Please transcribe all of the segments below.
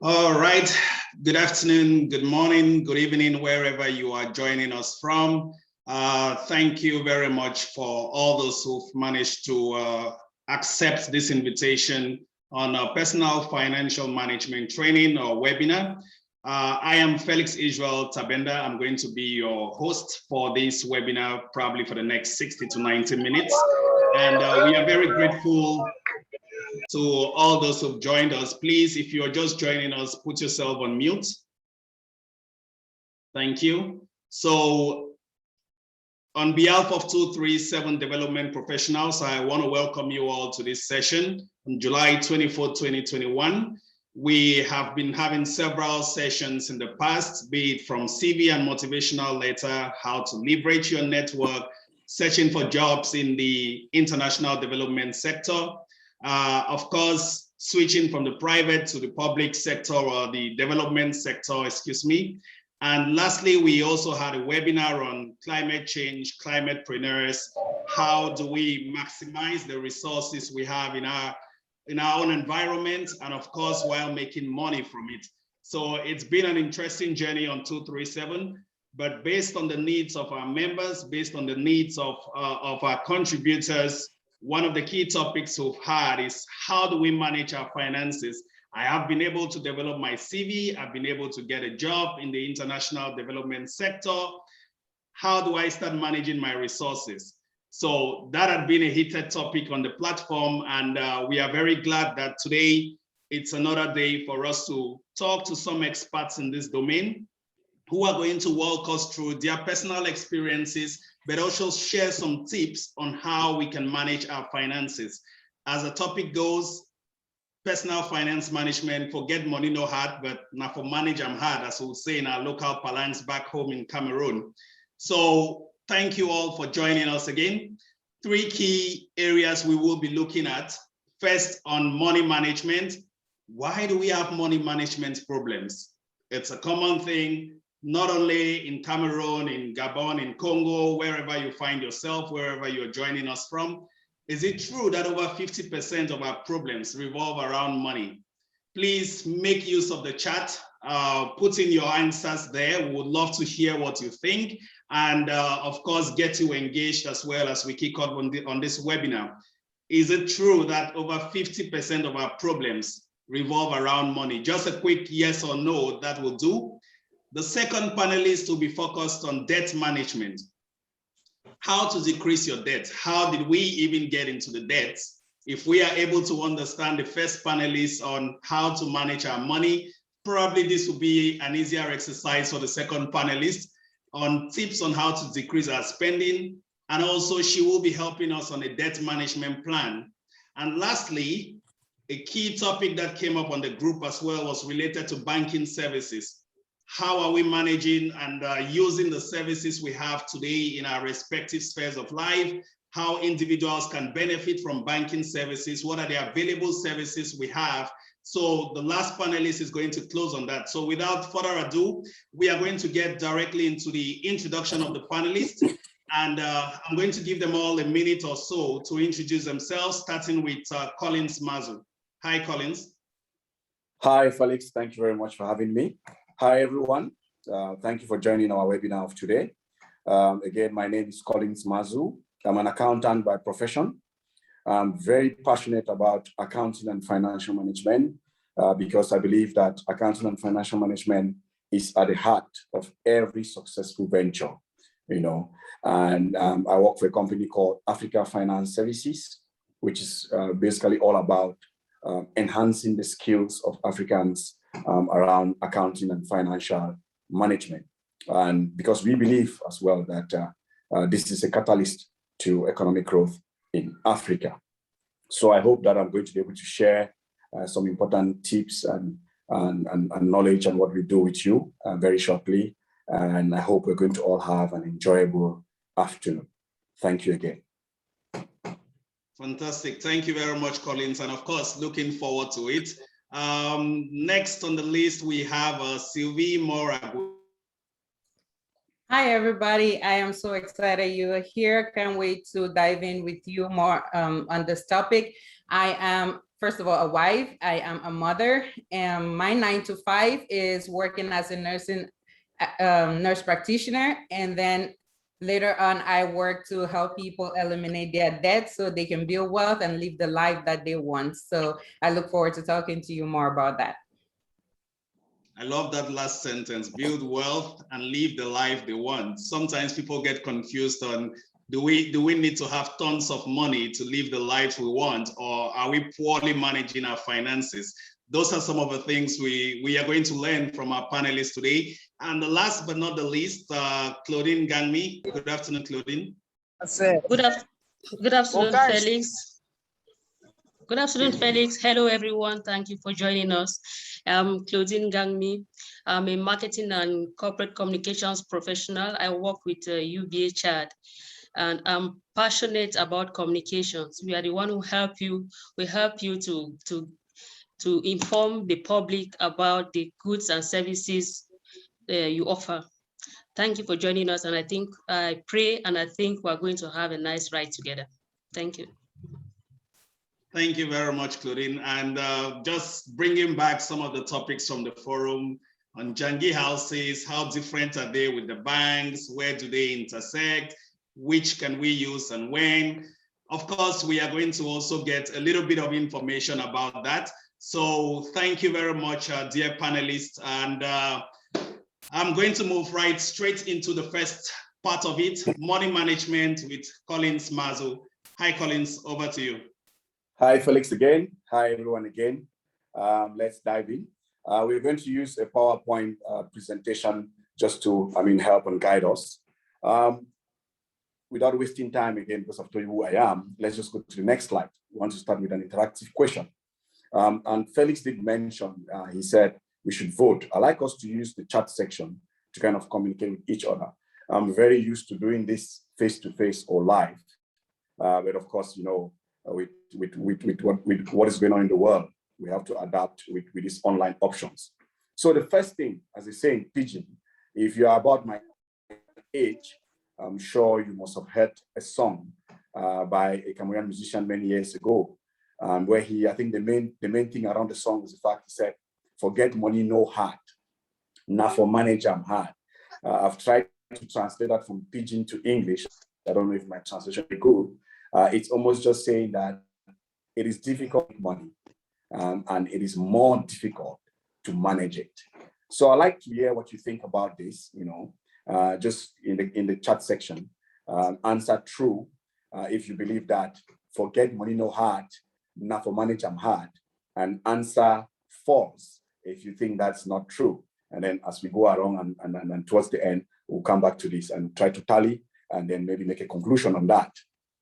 All right. Good afternoon, good morning, good evening, wherever you are joining us from. Thank you very much for all those who've managed to accept this invitation on a personal financial management training or webinar. I am Felix Israel Tabenda. I'm going to be your host for this webinar, probably for the next 60 to 90 minutes. And we are very grateful to all those who've joined us. Please, if you're just joining us, put yourself on mute. Thank you. So on behalf of 237 Development Professionals, I want to welcome you all to this session on July 24, 2021. We have been having several sessions in the past, be it from CV and motivational letter, how to leverage your network, searching for jobs in the international development sector, of course, switching from the private to the public sector or the development sector, excuse me. And lastly, we also had a webinar on climate change, climatepreneurs. How do we maximize the resources we have in our own environment, and of course, while making money from it. So it's been an interesting journey on 237, but based on the needs of our members, based on the needs of our contributors, one of the key topics we've had is how do we manage our finances? I have been able to develop my CV. I've been able to get a job in the international development sector. How do I start managing my resources? So that had been a heated topic on the platform, and we are very glad that today it's another day for us to talk to some experts in this domain who are going to walk us through their personal experiences, but also share some tips on how we can manage our finances. As the topic goes, personal finance management, forget money no hard, but now for manage I'm hard, as we'll say in our local parlance back home in Cameroon. So thank you all for joining us again. Three key areas we will be looking at. First, on money management. Why do we have money management problems? It's a common thing, not only in Cameroon, in Gabon, in Congo, wherever you find yourself, wherever you're joining us from. Is it true that over 50% of our problems revolve around money? Please make use of the chat, put in your answers there. We would love to hear what you think, and of course, get you engaged as well as we kick off on this webinar. Is it true that over 50% of our problems revolve around money? Just a quick yes or no, that will do. The second panelist will be focused on debt management. How to decrease your debt. How did we even get into the debts? If we are able to understand the first panelist on how to manage our money, probably this will be an easier exercise for the second panelist on tips on how to decrease our spending. And also she will be helping us on a debt management plan. And lastly, a key topic that came up on the group as well was related to banking services. How are we managing and using the services we have today in our respective spheres of life? How individuals can benefit from banking services? What are the available services we have? So the last panelist is going to close on that. So without further ado, we are going to get directly into the introduction of the panelists. And I'm going to give them all a minute or so to introduce themselves, starting with Collins Mazu. Hi, Collins. Hi, Felix. Thank you very much for having me. Hi, everyone. Thank you for joining our webinar of today. Again, my name is Collins Mazu. I'm an accountant by profession. I'm very passionate about accounting and financial management because I believe that accounting and financial management is at the heart of every successful venture, you know. And I work for a company called Africa Finance Services, which is basically all about enhancing the skills of Africans around accounting and financial management. And because we believe as well that this is a catalyst to economic growth in Africa. So I hope that I'm going to be able to share some important tips and knowledge on what we do with you very shortly. And I hope we're going to all have an enjoyable afternoon. Thank you again. Fantastic. Thank you very much, Collins. And of course, looking forward to it. Next on the list, we have Sylvie Mora. Hi, everybody. I am so excited you are here. Can't wait to dive in with you more on this topic. I am first of all, a wife. I am a mother, and my 9 to 5 is working as a nurse practitioner. And then later on, I work to help people eliminate their debt so they can build wealth and live the life that they want. So I look forward to talking to you more about that. I love that last sentence, build wealth and live the life they want. Sometimes people get confused on, do we need to have tons of money to live the life we want, or are we poorly managing our finances? Those are some of the things we are going to learn from our panelists today. And the last but not the least, Claudine Gangmi. Good afternoon, Claudine. Good afternoon, Felix. Good afternoon, Felix. Hello, everyone. Thank you for joining us. I'm Claudine Gangmi. I'm a marketing and corporate communications professional. I work with UBA Chad, and I'm passionate about communications. We are the one who help you. We help you to inform the public about the goods and services you offer. Thank you for joining us. And I pray and I think we're going to have a nice ride together. Thank you. Thank you very much, Claudine. And just bringing back some of the topics from the forum on Jangi houses, how different are they with the banks? Where do they intersect? Which can we use and when? Of course, we are going to also get a little bit of information about that. So thank you very much, dear panelists. And I'm going to move right straight into the first part of it, money management with Collins Mazu. Hi, Collins, over to you. Hi, Felix again. Hi, everyone again. Let's dive in. We're going to use a PowerPoint presentation just to, help and guide us. Without wasting time again, because I've told you who I am, let's just go to the next slide. We want to start with an interactive question. And Felix did mention, he said, we should vote. I like us to use the chat section to kind of communicate with each other. I'm very used to doing this face-to-face or live. But of course, with what is going on in the world, we have to adapt with these online options. So the first thing, as I say in Pidgin, if you are about my age, I'm sure you must have heard a song by a Cameroonian musician many years ago, where I think the main thing around the song is the fact he said, forget money, no heart. Now for manage, I'm hard. I've tried to translate that from Pidgin to English. I don't know if my translation is good. It's almost just saying that it is difficult with money, and it is more difficult to manage it. So I like to hear what you think about this, just in the chat section. Answer true if you believe that forget money, no heart, now for manage, I'm hard. And answer false if you think that's not true. And then as we go along and towards the end, we'll come back to this and try to tally and then maybe make a conclusion on that.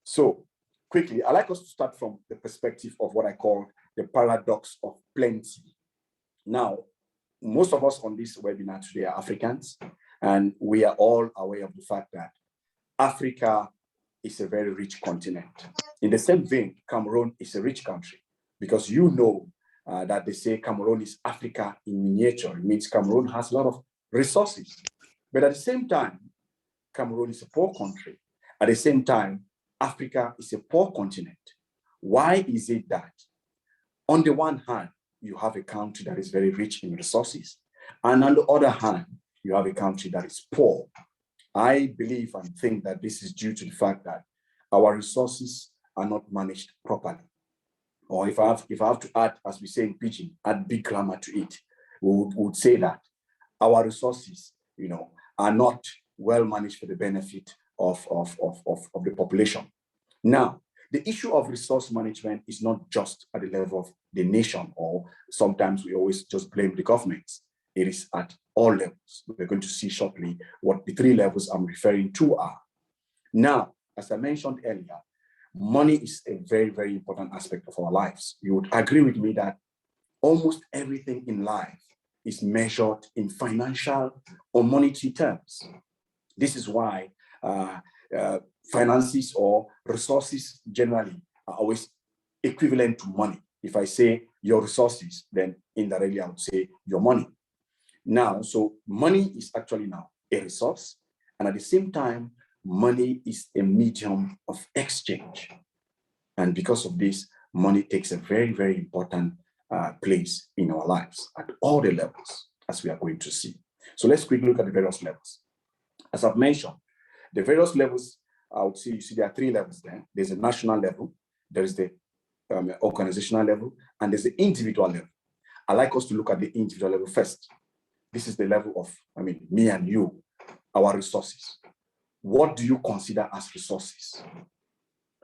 So quickly, I like us to start from the perspective of what I call the paradox of plenty. Now, most of us on this webinar today are Africans, and we are all aware of the fact that Africa is a very rich continent. In the same vein, Cameroon is a rich country, because that they say Cameroon is Africa in miniature. It means Cameroon has a lot of resources. But at the same time, Cameroon is a poor country. At the same time, Africa is a poor continent. Why is it that on the one hand, you have a country that is very rich in resources, and on the other hand, you have a country that is poor? I believe and think that this is due to the fact that our resources are not managed properly. Or if I have to add, as we say in Pidgin, add big grammar to it, we would say that our resources, are not well managed for the benefit of the population. Now, the issue of resource management is not just at the level of the nation, or sometimes we always just blame the governments. It is at all levels. We're going to see shortly what the 3 levels I'm referring to are. Now, as I mentioned earlier, money is a very, very important aspect of our lives. You would agree with me that almost everything in life is measured in financial or monetary terms. This is why finances or resources generally are always equivalent to money. If I say your resources, then indirectly I would say your money. Now, so money is actually now a resource, and at the same time, money is a medium of exchange. And because of this, money takes a very, very important place in our lives at all the levels, as we are going to see. So let's quickly look at the various levels. As I've mentioned, the various levels, I would say, you see there are 3 levels there. There's a national level, there is the organizational level, and there's the individual level. I like us to look at the individual level first. This is the level of, me and you, our resources. What do you consider as resources?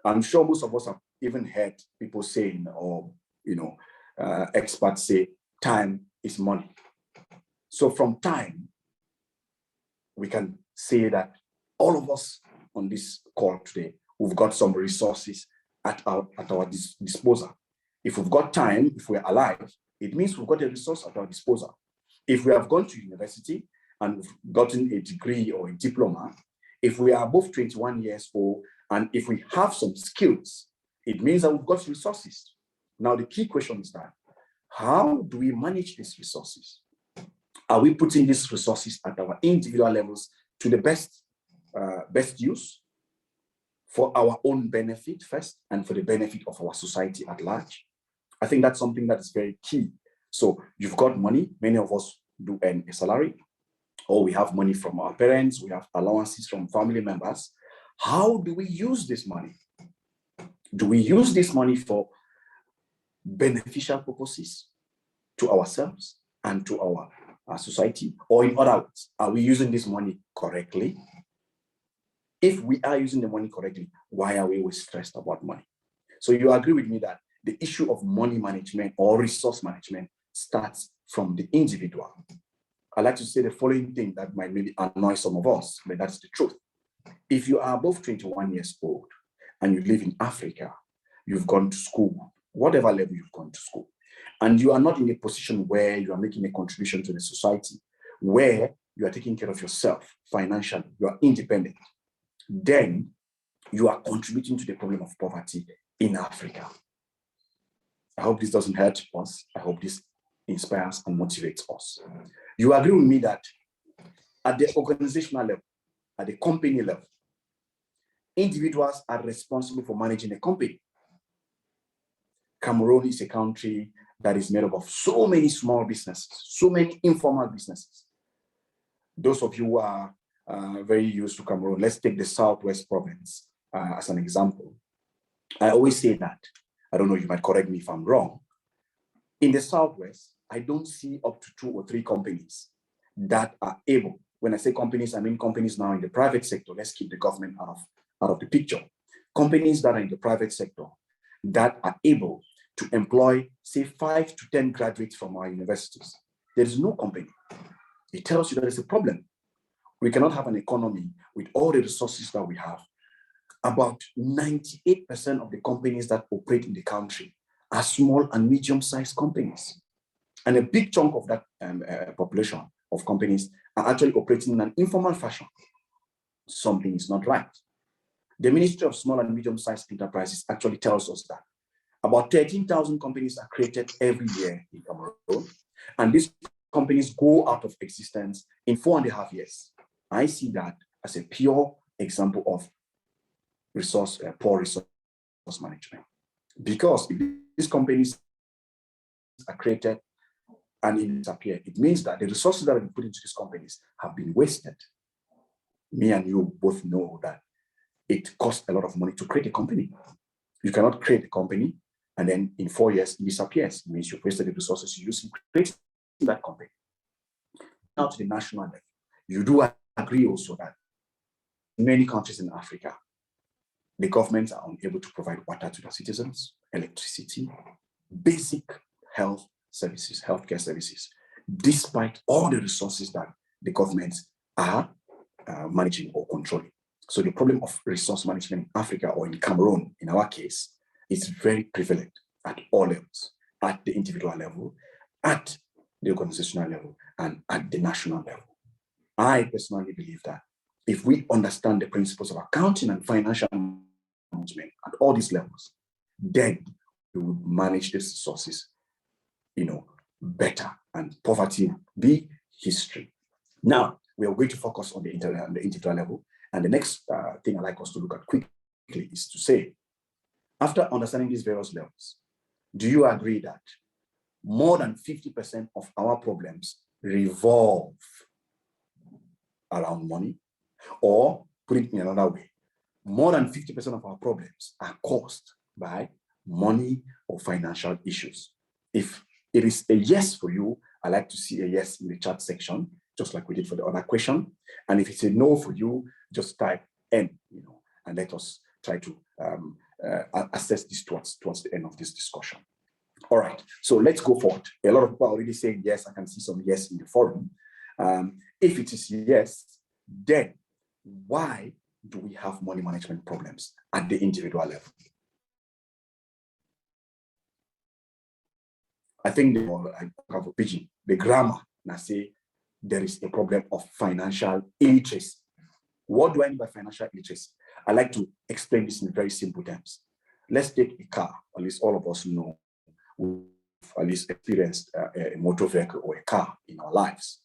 I'm sure most of us have even heard people saying, or experts say, time is money. So from time, we can say that all of us on this call today, we've got some resources at our disposal. If we've got time, if we're alive, it means we've got a resource at our disposal. If we have gone to university and we've gotten a degree or a diploma, if we are above 21 years old, and if we have some skills, it means that we've got resources. Now, the key question is that, how do we manage these resources? Are we putting these resources at our individual levels to the best use for our own benefit first and for the benefit of our society at large? I think that's something that is very key. So you've got money. Many of us do earn a salary, or we have money from our parents, we have allowances from family members. How do we use this money? Do we use this money for beneficial purposes to ourselves and to our society? Or in other words, are we using this money correctly? If we are using the money correctly, why are we always stressed about money? So you agree with me that the issue of money management or resource management starts from the individual. I like to say the following thing that might maybe annoy some of us, but that's the truth. If you are above 21 years old and you live in Africa, you've gone to school, whatever level you've gone to school, and you are not in a position where you are making a contribution to the society, where you are taking care of yourself financially, you are independent, then you are contributing to the problem of poverty in Africa. I hope this doesn't hurt us. I hope this inspires and motivates us. You agree with me that at the organizational level, at the company level, individuals are responsible for managing a company. Cameroon is a country that is made up of so many small businesses, so many informal businesses. Those of you who are very used to Cameroon, let's take the Southwest province as an example. I always say that, I don't know, you might correct me if I'm wrong. In the Southwest, I don't see up to 2 or 3 companies that are able, when I say companies, I mean companies now in the private sector. Let's keep the government out of the picture. Companies that are in the private sector that are able to employ, say, 5 to 10 graduates from our universities. There is no company. It tells you that there's a problem. We cannot have an economy with all the resources that we have. About 98% of the companies that operate in the country are small and medium-sized companies. And a big chunk of that population of companies are actually operating in an informal fashion. Something is not right. The Ministry of Small and Medium-Sized Enterprises actually tells us that about 13,000 companies are created every year in Cameroon, and these companies go out of existence in 4.5 years. I see that as a pure example of poor resource management. Because if these companies are created and disappear, it means that the resources that have been put into these companies have been wasted. Me and you both know that it costs a lot of money to create a company. You cannot create a company and then in 4 years it disappears. It means you've wasted the resources you used in creating that company. Now to the national level, you do agree also that in many countries in Africa, the governments are unable to provide water to their citizens, electricity, basic health services, healthcare services, despite all the resources that the governments are managing or controlling. So the problem of resource management in Africa, or in Cameroon, in our case, is very prevalent at all levels, at the individual level, at the organizational level, and at the national level. I personally believe that if we understand the principles of accounting and financial management at all these levels, then we would manage these resources, better, and poverty will be history. Now, we are going to focus on the individual level. And the next thing I'd like us to look at quickly is to say, After understanding these various levels, do you agree that more than 50% of our problems revolve around money? Or put it in another way, more than 50% of our problems are caused by money or financial issues. If it is a yes for you, I like to see a yes in the chat section, just like we did for the other question. And if it's a no for you, just type N, and let us try to assess this towards the end of this discussion. All right, so let's go forward. A lot of people are already saying yes. I can see some yes in the forum. If it is yes, then why do we have money management problems at the individual level? I think I have a pigeon, the grammar, and I say there is a problem of financial illiteracy. What do I mean by financial illiteracy? I like to explain this in very simple terms. Let's take a car, at least all of us know, who've at least experienced a motor vehicle or a car in our lives.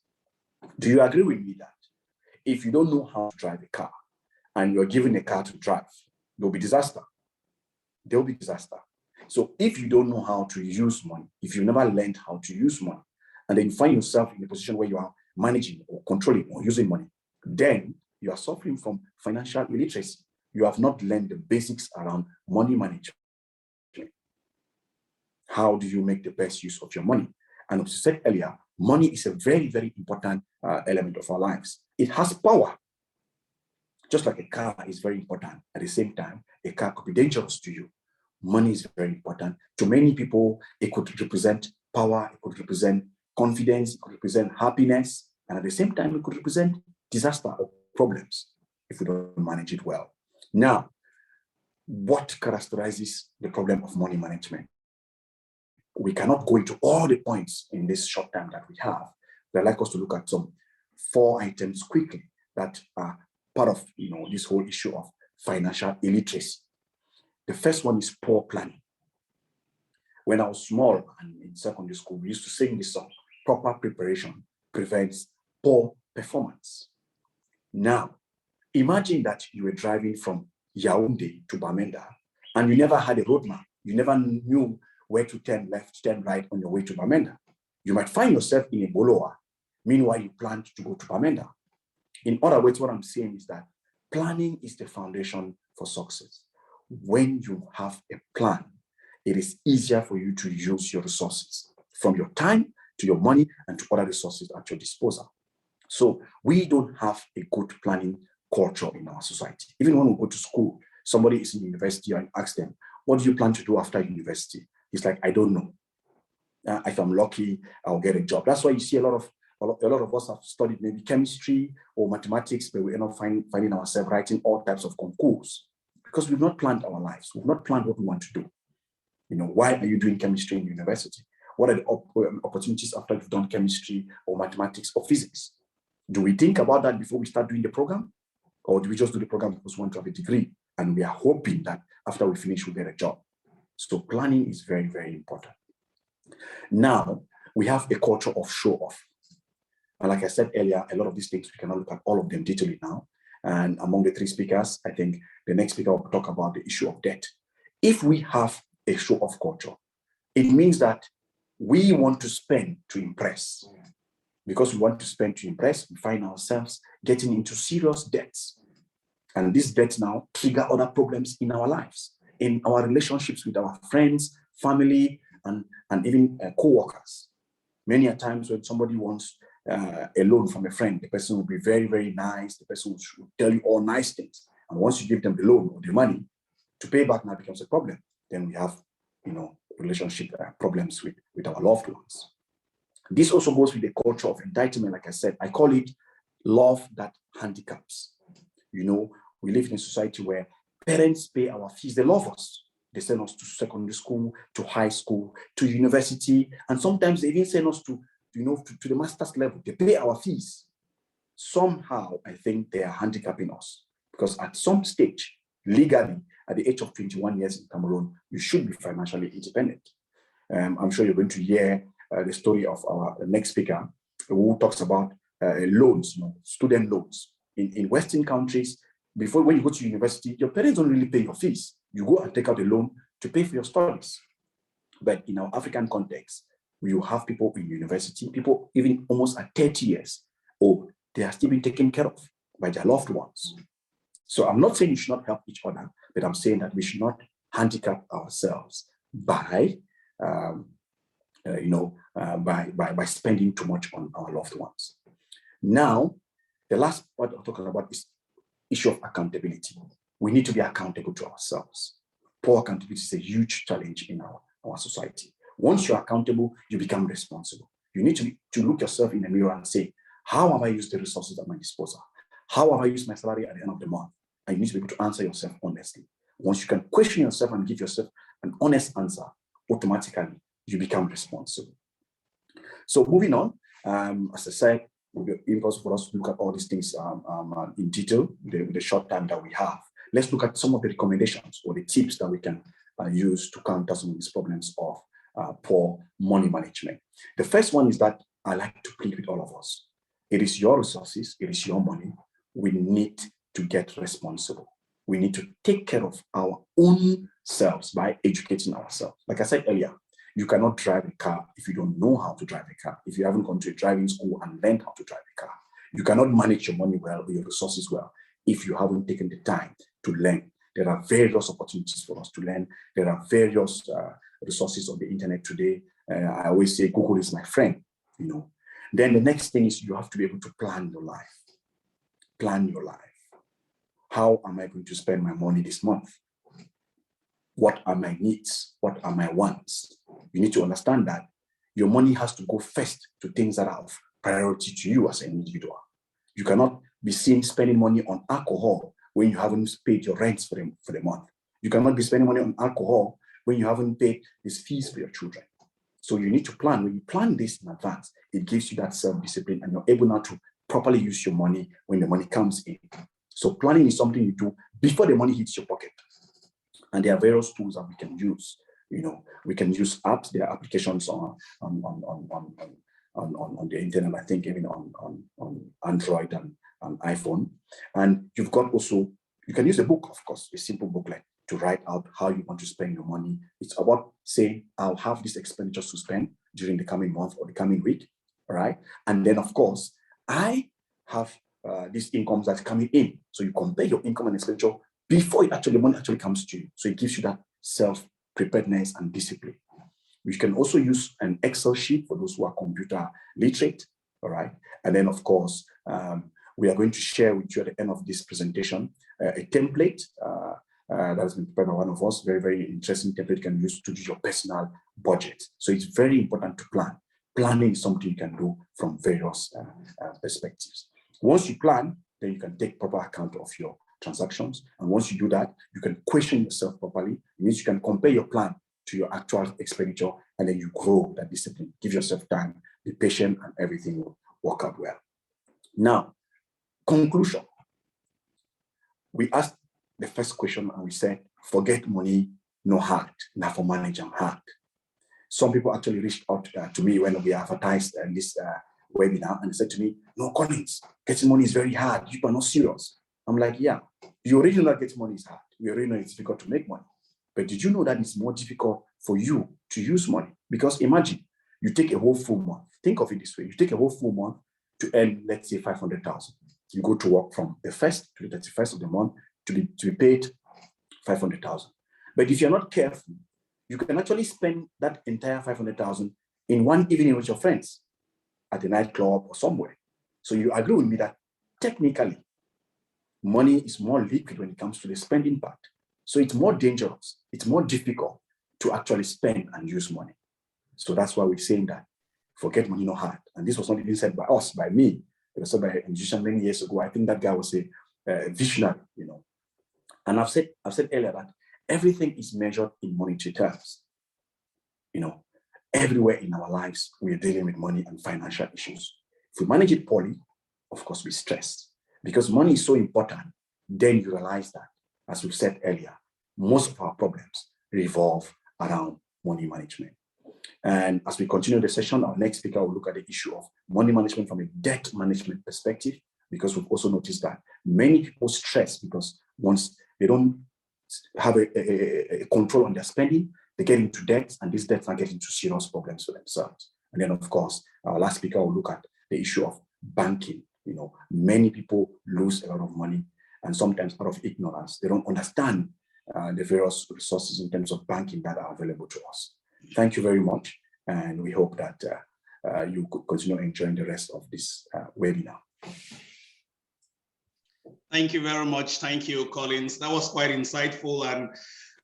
Do you agree with me that if you don't know how to drive a car and you're given a car to drive, there'll be disaster? There'll be disaster. So if you don't know how to use money, if you've never learned how to use money, and then you find yourself in a position where you are managing or controlling or using money, then you are suffering from financial illiteracy. You have not learned the basics around money management. How do you make the best use of your money? And as I said earlier, money is a very, very important element of our lives. It has power. Just like a car is very important, at the same time, a car could be dangerous to you. Money is very important. To many people, it could represent power, it could represent confidence, it could represent happiness, and at the same time, it could represent disaster or problems if we don't manage it well. Now, what characterizes the problem of money management? We cannot go into all the points in this short time that we have. I'd like us to look at some 4 items quickly that are part of this whole issue of financial illiteracy. The first one is poor planning. When I was small and in secondary school, we used to sing this song, proper preparation prevents poor performance. Now, imagine that you were driving from Yaoundé to Bamenda and you never had a roadmap. You never knew where to turn left, turn right on your way to Bamenda. You might find yourself in a Boloa. Meanwhile, you planned to go to Bamenda. In other words, what I'm saying is that planning is the foundation for success. When you have a plan, it is easier for you to use your resources, from your time to your money and to other resources at your disposal. So we don't have a good planning culture in our society. Even when we go to school, somebody is in university and ask them, what do you plan to do after university? It's like, I don't know. If I'm lucky, I'll get a job. That's why you see a lot of us have studied maybe chemistry or mathematics, but we end up finding ourselves writing all types of concours because we've not planned our lives. We've not planned what we want to do. Why are you doing chemistry in university? What are the opportunities after you've done chemistry or mathematics or physics? Do we think about that before we start doing the program? Or do we just do the program because we want to have a degree and we are hoping that after we finish, we'll get a job? So planning is very, very important. Now, we have a culture of show off. And like I said earlier, a lot of these things, we cannot look at all of them detailedly now. And among the 3 speakers, I think the next speaker will talk about the issue of debt. If we have a show off culture, it means that we want to spend to impress. Because we want to spend to impress, we find ourselves getting into serious debts. And these debts now trigger other problems in our lives, in our relationships with our friends, family, and even co-workers. Many a times when somebody wants a loan from a friend, the person will be very, very nice. The person will tell you all nice things. And once you give them the loan or the money, to pay back now becomes a problem. Then we have, relationship problems with our loved ones. This also goes with the culture of entitlement. Like I said, I call it love that handicaps. We live in a society where parents pay our fees. They love us. They send us to secondary school, to high school, to university, and sometimes they even send us to the master's level. They pay our fees. Somehow, I think they are handicapping us because at some stage, legally, at the age of 21 years in Cameroon, you should be financially independent. I'm sure you're going to hear the story of our next speaker, who talks about loans, student loans. In Western countries, when you go to university, your parents don't really pay your fees. You go and take out a loan to pay for your studies. But in our African context, you have people in university, people even almost at 30 years, or they are still being taken care of by their loved ones. So I'm not saying you should not help each other, but I'm saying that we should not handicap ourselves by, by spending too much on our loved ones. Now, the last part I'm talking about is issue of accountability. We need to be accountable to ourselves. Poor accountability is a huge challenge in our society. Once you're accountable, you become responsible. You need to look yourself in the mirror and say, how have I used the resources at my disposal? How have I used my salary at the end of the month? And you need to be able to answer yourself honestly. Once you can question yourself and give yourself an honest answer, automatically you become responsible. So moving on, as I said, it will be impossible for us to look at all these things in detail with the short time that we have. Let's look at some of the recommendations or the tips that we can use to counter some of these problems of poor money management. The first one is that I like to plead with all of us. It is your resources, it is your money. We need to get responsible. We need to take care of our own selves by educating ourselves. Like I said earlier, you cannot drive a car if you don't know how to drive a car, if you haven't gone to a driving school and learned how to drive a car. You cannot manage your money well or your resources well if you haven't taken the time to learn. There are various opportunities for us to learn. There are various resources on the internet today. I always say Google is my friend, you know. Then the next thing is you have to be able to plan your life. Plan your life. How am I going to spend my money this month? What are my needs? What are my wants? You need to understand that your money has to go first to things that are of priority to you as an individual. You cannot be seen spending money on alcohol when you haven't paid your rents for the month. You cannot be spending money on alcohol when you haven't paid these fees for your children. So you need to plan. When you plan this in advance, it gives you that self-discipline and you're able now to properly use your money when the money comes in. So planning is something you do before the money hits your pocket. And there are various tools that we can use. You know, we can use apps. There are applications on the internet, I think even on Android and iPhone. And you've got also, you can use a book, of course, a simple booklet to write out how you want to spend your money. It's about saying, I'll have these expenditures to spend during the coming month or the coming week, all right? And then, of course, I have these incomes that's coming in. So you compare your income and expenditure before the money actually comes to you. So it gives you that self-preparedness and discipline. We can also use an Excel sheet for those who are computer literate, all right? And then, of course, we are going to share with you at the end of this presentation a template that has been prepared by one of us, very, very interesting template you can use to do your personal budget. So it's very important to plan. Planning is something you can do from various perspectives. Once you plan, then you can take proper account of your transactions. And once you do that, you can question yourself properly. It means you can compare your plan to your actual expenditure, and then you grow that discipline. Give yourself time, be patient, and everything will work out well. Now, conclusion. We asked the first question and we said, forget money, no heart, not for manage and heart. Some people actually reached out to me when we advertised this webinar and said to me, no, Collins, getting money is very hard. You are not serious. I'm like, yeah, you already know that getting money is hard. You already know it's difficult to make money. But did you know that it's more difficult for you to use money? Because imagine you take a whole full month. Think of it this way. You take a whole full month to earn, let's say, 500,000. You go to work from the 1st to the 31st of the month to be paid 500,000. But if you're not careful, you can actually spend that entire 500,000 in one evening with your friends at a nightclub or somewhere. So you agree with me that technically, money is more liquid when it comes to the spending part. So it's more dangerous. It's more difficult to actually spend and use money. So that's why we're saying that forget money, no heart. And this was not even said by us, by me. It was said by a musician many years ago. I think that guy was a visionary, you know. And I've said earlier that everything is measured in monetary terms. You know, everywhere in our lives, we are dealing with money and financial issues. If we manage it poorly, of course, we stress. Because money is so important, then you realize that, as we've said earlier, most of our problems revolve around money management. And as we continue the session, our next speaker will look at the issue of money management from a debt management perspective, because we've also noticed that many people stress because once they don't have a control on their spending, they get into debt, and these debts are getting into serious problems for themselves. And then, of course, our last speaker will look at the issue of banking. Many people lose a lot of money, and sometimes out of ignorance, they don't understand the various resources in terms of banking that are available to us. Thank you very much, and we hope that you could continue enjoying the rest of this webinar. Thank you very much. Thank you, Collins. That was quite insightful. And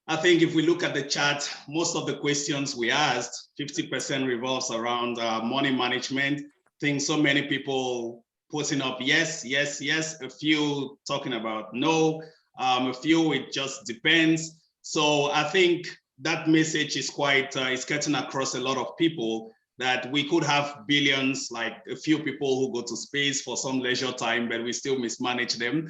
I think if we look at the chat, most of the questions we asked, 50% revolves around money management. I think so many people putting up yes, yes, yes, a few talking about no, a few it just depends. So I think that message is quite, it's getting across a lot of people that we could have billions, like a few people who go to space for some leisure time, but we still mismanage them.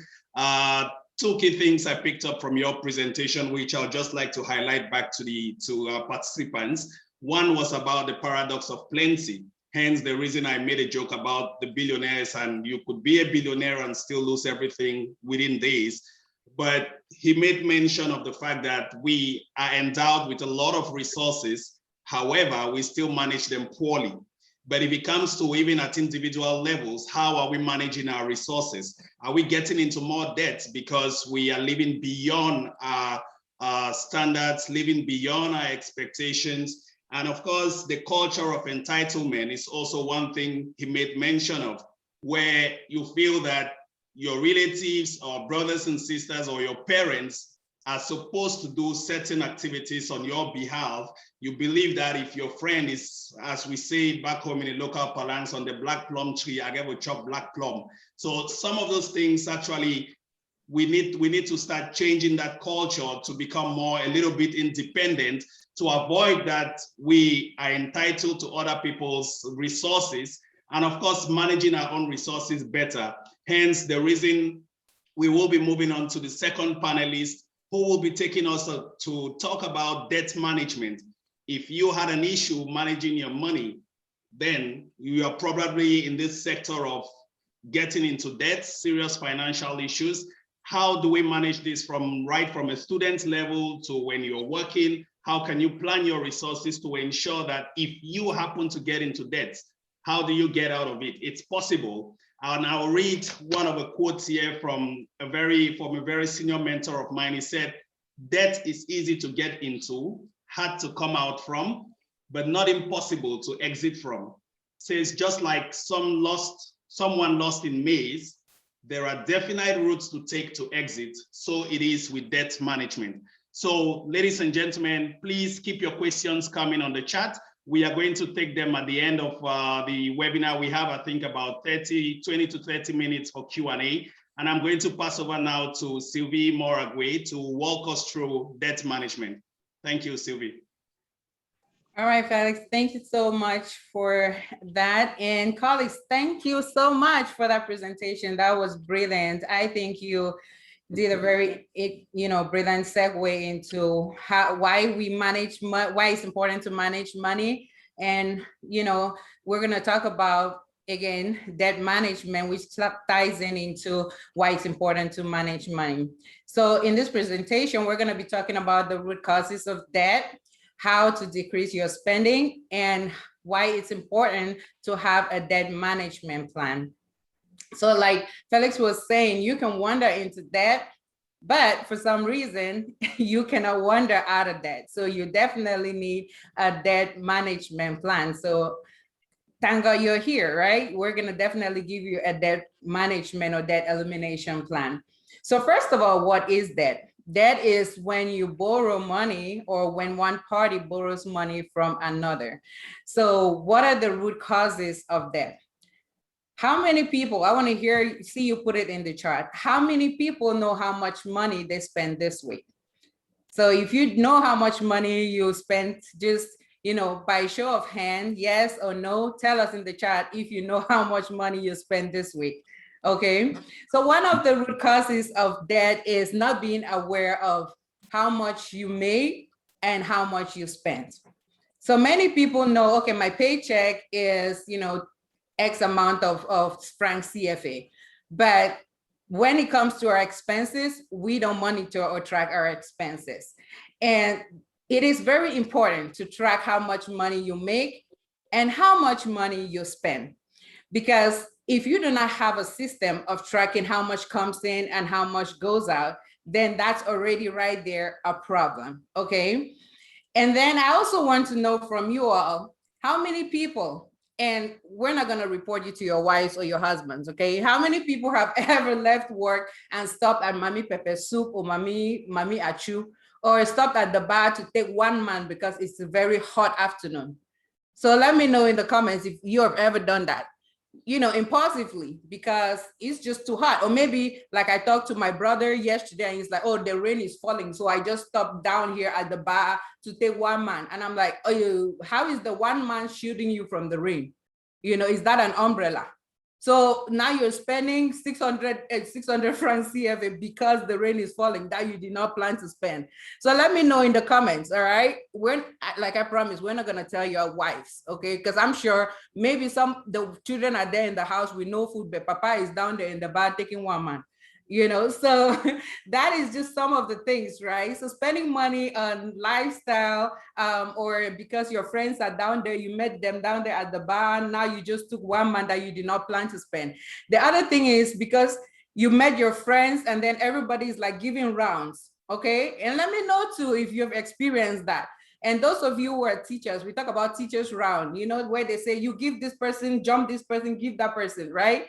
Two key things I picked up from your presentation, which I'll just like to highlight back to participants. One was about the paradox of plenty. Hence the reason I made a joke about the billionaires, and you could be a billionaire and still lose everything within days. But he made mention of the fact that we are endowed with a lot of resources. However, we still manage them poorly. But if it comes to even at individual levels, how are we managing our resources? Are we getting into more debt because we are living beyond our standards, living beyond our expectations? And of course, the culture of entitlement is also one thing he made mention of, where you feel that your relatives or brothers and sisters or your parents are supposed to do certain activities on your behalf. You believe that if your friend is, as we say back home in the local parlance, on the black plum tree, I get to chop black plum. So some of those things actually, we need to start changing that culture to become more a little bit independent, to avoid that we are entitled to other people's resources, and of course, managing our own resources better. Hence the reason we will be moving on to the second panelist, who will be taking us to talk about debt management. If you had an issue managing your money, then you are probably in this sector of getting into debt, serious financial issues. How do we manage this from a student level to when you're working? How can you plan your resources to ensure that if you happen to get into debt, how do you get out of it? It's possible. And I'll read one of the quotes here from a very senior mentor of mine. He said, "Debt is easy to get into, hard to come out from, but not impossible to exit from." Says, just like someone lost in maze, there are definite routes to take to exit. So it is with debt management. So ladies and gentlemen, please keep your questions coming on the chat. We are going to take them at the end of the webinar. We have, I think, about 20 to 30 minutes for Q&A. And I'm going to pass over now to Sylvie Moragwe to walk us through debt management. Thank you, Sylvie. All right, Felix, thank you so much for that. And colleagues, thank you so much for that presentation. That was brilliant. I think you did a very, brilliant segue into why it's important to manage money. And, we're going to talk about, again, debt management, which ties into why it's important to manage money. So in this presentation, we're going to be talking about the root causes of debt, how to decrease your spending, and why it's important to have a debt management plan. So like Felix was saying, you can wander into debt, but for some reason, you cannot wander out of debt. So you definitely need a debt management plan. So thank God you're here, right? We're gonna definitely give you a debt management or debt elimination plan. So first of all, what is debt? Debt is when you borrow money or when one party borrows money from another. So what are the root causes of debt? How many people, I want to see you put it in the chart. How many people know how much money they spend this week? So if you know how much money you spent, just, by show of hand, yes or no, tell us in the chat if you know how much money you spent this week. Okay. So one of the root causes of debt is not being aware of how much you made and how much you spent. So many people know, okay, my paycheck is, X amount of franc CFA, but when it comes to our expenses, we don't monitor or track our expenses. And it is very important to track how much money you make and how much money you spend. Because if you do not have a system of tracking how much comes in and how much goes out, then that's already right there a problem, okay? And then I also want to know from you all, how many people, and we're not gonna report you to your wives or your husbands, okay? How many people have ever left work and stopped at Mami Pepper Soup or Mami Achu, or stopped at the bar to take one man because it's a very hot afternoon? So let me know in the comments if you have ever done that, you know, impulsively because it's just too hot. Or maybe like I talked to my brother yesterday and he's like, oh, the rain is falling, so I just stopped down here at the bar to take one man. And I'm like, oh, how is the one man shielding you from the rain? You know, is that an umbrella? So now you're spending 600 francs CFA because the rain is falling that you did not plan to spend. So let me know in the comments, all right? Like I promised, we're not gonna tell your wives, okay? Because I'm sure maybe the children are there in the house with no food, but Papa is down there in the bar taking one man. You know, so that is just some of the things, right? So spending money on lifestyle, or because your friends are down there, you met them down there at the bar, now you just took one man that you did not plan to spend. The other thing is because you met your friends and then everybody's like giving rounds, okay? And let me know too if you've experienced that. And those of you who are teachers, we talk about teachers round, you know, where they say you give this person, jump this person, give that person, right?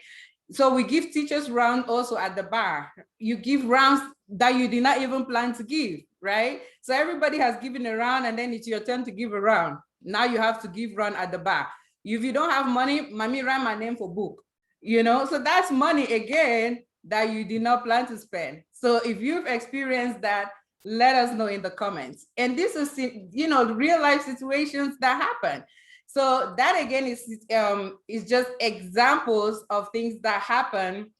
So we give teachers round also at the bar. You give rounds that you did not even plan to give, right? So everybody has given a round and then it's your turn to give a round. Now you have to give round at the bar. If you don't have money, Mommy write my name for book, you know? So that's money again that you did not plan to spend. So if you've experienced that, let us know in the comments. And this is, you know, real life situations that happen. So that again is just examples of things that happen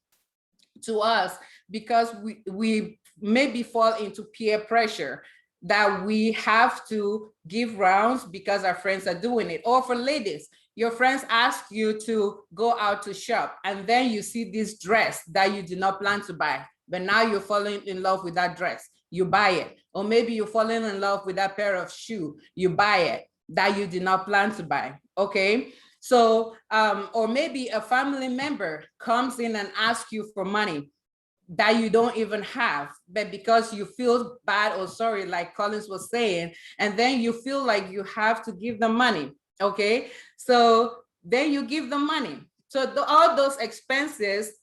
to us because we maybe fall into peer pressure that we have to give rounds because our friends are doing it. Or for ladies, your friends ask you to go out to shop and then you see this dress that you did not plan to buy, but now you're falling in love with that dress, you buy it. Or maybe you're falling in love with that pair of shoes, you buy it, that you did not plan to buy, okay? So, or maybe a family member comes in and asks you for money that you don't even have, but because you feel bad or sorry, like Collins was saying, and then you feel like you have to give them money, okay? So then you give them money. So all those expenses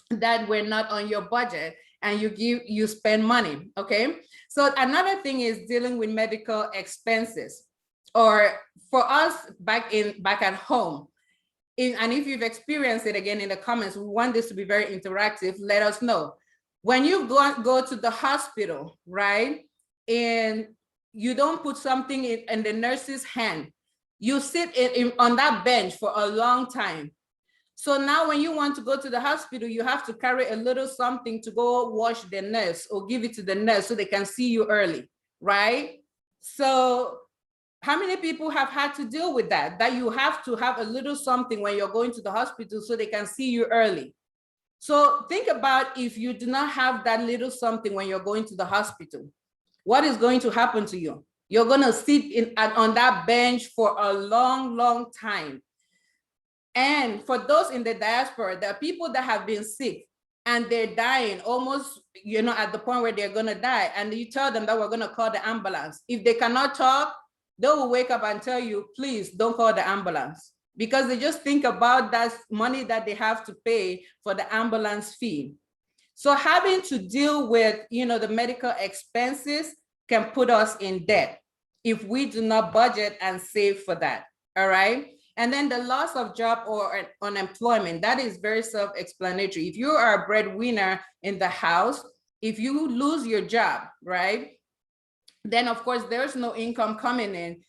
that were not on your budget, and you spend money, okay? So another thing is dealing with medical expenses. Or for us back at home, and if you've experienced it again in the comments, we want this to be very interactive, let us know. When you go to the hospital, right, and you don't put something in the nurse's hand, you sit on that bench for a long time. So now when you want to go to the hospital, you have to carry a little something to go wash the nurse or give it to the nurse so they can see you early, right? So how many people have had to deal with that you have to have a little something when you're going to the hospital so they can see you early? So think about if you do not have that little something when you're going to the hospital, what is going to happen to you? You're going to sit on that bench for a long, long time. And for those in the diaspora, there are people that have been sick and they're dying almost, you know, at the point where they're going to die. And you tell them that we're going to call the ambulance. If they cannot talk, they will wake up and tell you, please don't call the ambulance, because they just think about that money that they have to pay for the ambulance fee. So having to deal with, you know, the medical expenses can put us in debt if we do not budget and save for that, all right? And then the loss of job or unemployment, that is very self-explanatory. If you are a breadwinner in the house, if you lose your job, right, then of course there's no income coming in.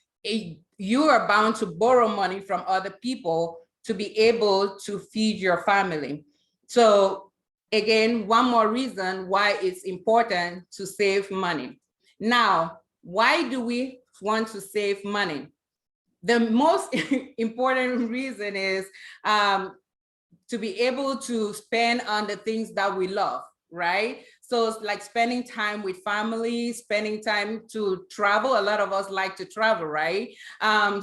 You are bound to borrow money from other people to be able to feed your family. So again, one more reason why it's important to save money. Now, why do we want to save money? The most important reason is to be able to spend on the things that we love, right? So it's like spending time with family, spending time to travel. A lot of us like to travel, right?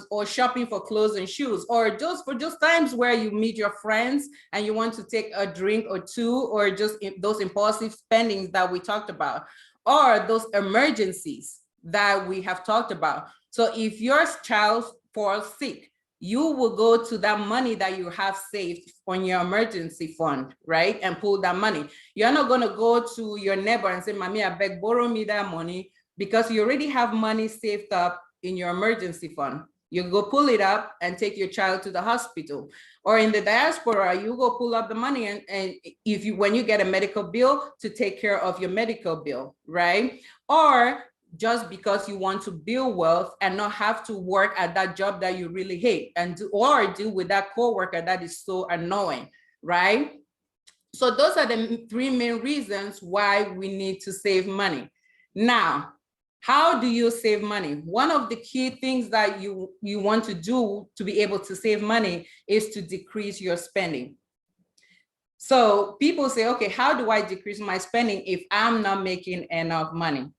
Or shopping for clothes and shoes, or just times where you meet your friends and you want to take a drink or two, or just those impulsive spendings that we talked about, or those emergencies that we have talked about. So if your child falls sick, you will go to that money that you have saved on your emergency fund, right? And pull that money. You're not going to go to your neighbor and say, Mommy, I beg, borrow me that money, because you already have money saved up in your emergency fund. You go pull it up and take your child to the hospital. Or in the diaspora, you go pull up the money and if you, when you get a medical bill, to take care of your medical bill, right? Or just because you want to build wealth and not have to work at that job that you really hate, and or deal with that coworker that is so annoying, right? So those are the three main reasons why we need to save money. Now, how do you save money? One of the key things that you want to do to be able to save money is to decrease your spending. So people say, okay, how do I decrease my spending if I'm not making enough money?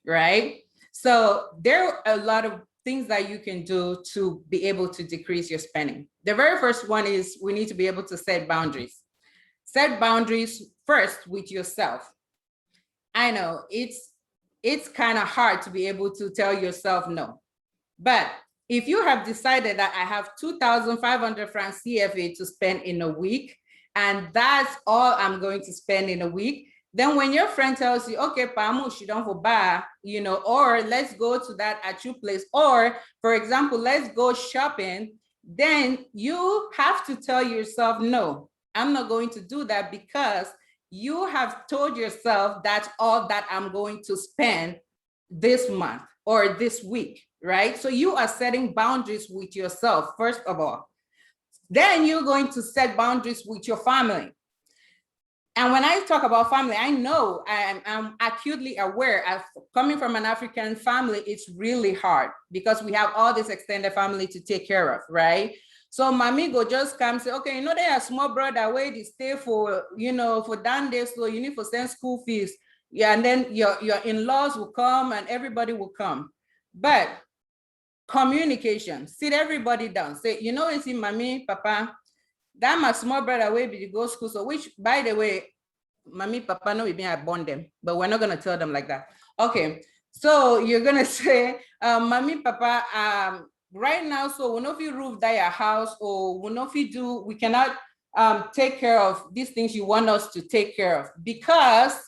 Right? So there are a lot of things that you can do to be able to decrease your spending. The very first one is we need to be able to set boundaries. Set boundaries first with yourself. I know it's kind of hard to be able to tell yourself no, but if you have decided that I have 2,500 francs CFA to spend in a week, and that's all I'm going to spend in a week, then when your friend tells you, okay, Pamu, she don't for buy, you know, or let's go to that at your place, or for example, let's go shopping, then you have to tell yourself, no, I'm not going to do that, because you have told yourself that's all that I'm going to spend this month or this week, right? So you are setting boundaries with yourself, first of all. Then you're going to set boundaries with your family. And when I talk about family, I know I'm acutely aware of coming from an African family, it's really hard because we have all this extended family to take care of, right? So mommy go just come say, okay, you know, they are small brother where they stay for, you know, for down there, so you need to send school fees. Yeah, and then your in-laws will come and everybody will come. But communication, sit everybody down, say, you know, it's in mommy, papa, that my small brother will be go school. So which, by the way, mommy, papa, no, we been I born them, but we're not gonna tell them like that. Okay, so you're gonna say, mommy, papa, right now, so when if you roof that your house, or when if you do, we cannot take care of these things you want us to take care of, because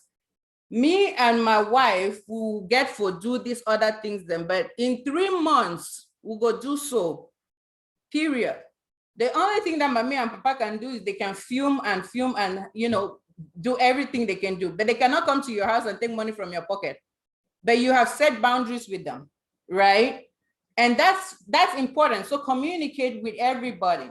me and my wife will get for do these other things then, but in 3 months we'll go do so, period. The only thing that mommy and papa can do is they can film and you know, do everything they can do, but they cannot come to your house and take money from your pocket. But you have set boundaries with them, right? And that's important. So communicate with everybody.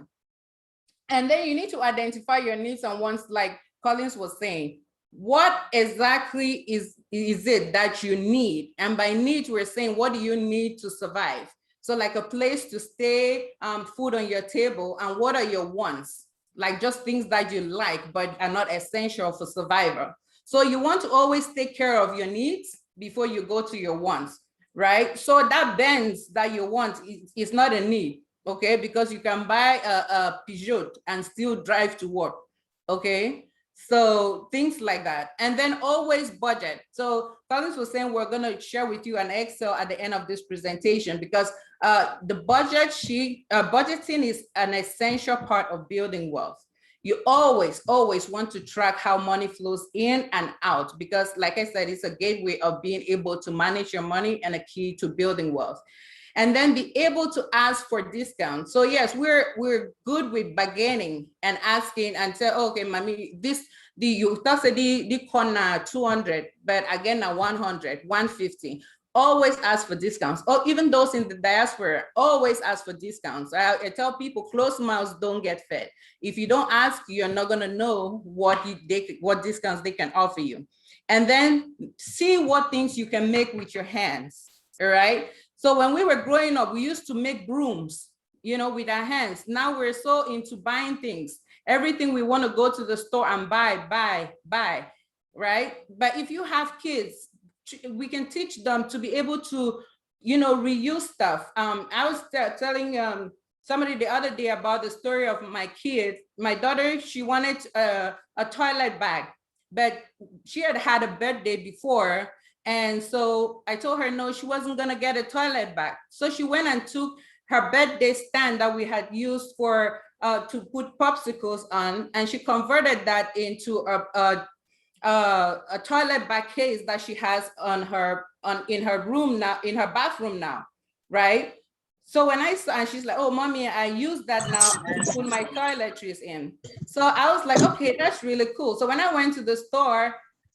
And then you need to identify your needs and wants, like Collins was saying. What exactly is it that you need? And by need, we're saying, what do you need to survive? So like a place to stay, food on your table, and what are your wants? Like just things that you like, but are not essential for survival. So you want to always take care of your needs before you go to your wants, right? So that Benz that you want is not a need, okay? Because you can buy a Peugeot and still drive to work, okay? So things like that. And then always budget. So Collins was saying we're gonna share with you an Excel at the end of this presentation, because the budget sheet, budgeting is an essential part of building wealth. You always want to track how money flows in and out, because like I said, it's a gateway of being able to manage your money and a key to building wealth. And then be able to ask for discounts. So yes, we're good with bargaining and asking and say, okay, mommy, you said the corner 200, but again, 100, 150. Always ask for discounts. Or even those in the diaspora, always ask for discounts. I tell people, closed mouths don't get fed. If you don't ask, you're not gonna know what discounts they can offer you. And then see what things you can make with your hands, all right? So when we were growing up, we used to make brooms, you know, with our hands. Now we're so into buying things. Everything we want to go to the store and buy, right? But if you have kids, we can teach them to be able to, reuse stuff. I was telling somebody the other day about the story of my kid. My daughter, she wanted a toilet bag, but she had a birthday before. And so I told her, no, she wasn't gonna get a toilet bag. So she went and took her birthday stand that we had used for to put popsicles on, and she converted that into a toilet bag case that she has in her room now, in her bathroom now, right? So when I saw, and she's like, oh, mommy, I use that now to put my toiletries in. So I was like, okay, that's really cool. So when I went to the store,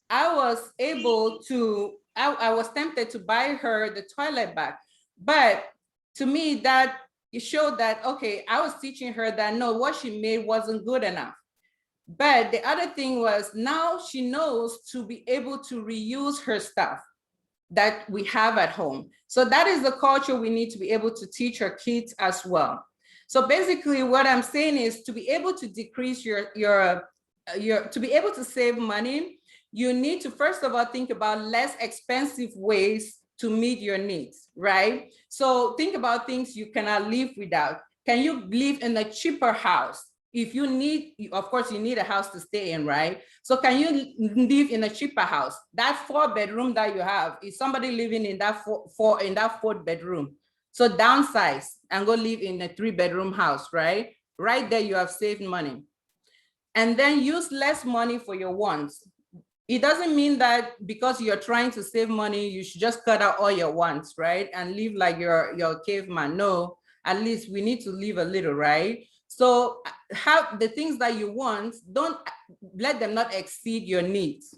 I was able to, I was tempted to buy her the toilet bag. But to me, that it showed that, okay, I was teaching her that, no, what she made wasn't good enough. But the other thing was, now she knows to be able to reuse her stuff that we have at home. So that is the culture we need to be able to teach our kids as well. So basically what I'm saying is, to be able to decrease to be able to save money, you need to first of all think about less expensive ways to meet your needs, right? So think about things you cannot live without. Can you live in a cheaper house? If you need, of course, you need a house to stay in, right? So can you live in a cheaper house? That 4-bedroom that you have, is somebody living in that fourth bedroom? So downsize and go live in a 3-bedroom house, right? Right there, you have saved money. And then use less money for your wants. It doesn't mean that because you're trying to save money, you should just cut out all your wants, right? And live like your caveman. No, at least we need to live a little, right? So have the things that you want, don't let them not exceed your needs,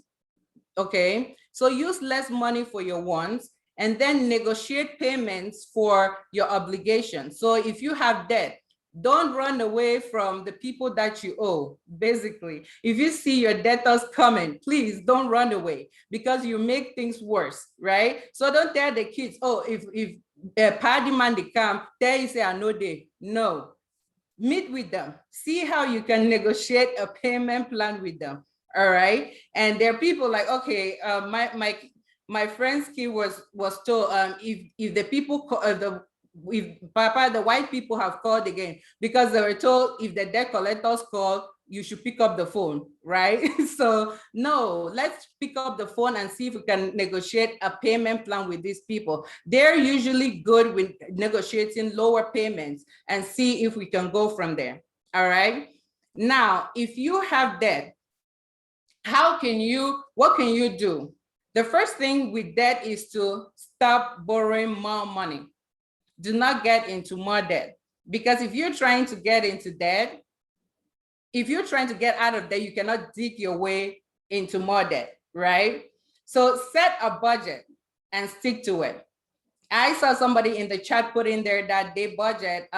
okay? So use less money for your wants, and then negotiate payments for your obligations. So if you have debt, don't run away from the people that you owe. Basically, if you see your debtors coming, please don't run away, because you make things worse, right? So don't tell the kids, oh, if a party man they come, tell you say I know they. No. Meet with them, see how you can negotiate a payment plan with them. All right. And there are people like, okay, my friend's kid was told, if the people if Papa, the white people have called again, because they were told if the debt collectors call, you should pick up the phone, right? So no, let's pick up the phone and see if we can negotiate a payment plan with these people. They're usually good with negotiating lower payments, and see if we can go from there. All right. Now, if you have debt, what can you do? The first thing with debt is to stop borrowing more money. Do not get into more debt, because if you're trying to get into debt, if you're trying to get out of debt, you cannot dig your way into more debt, right? So set a budget and stick to it. I saw somebody in the chat put in there that they budget,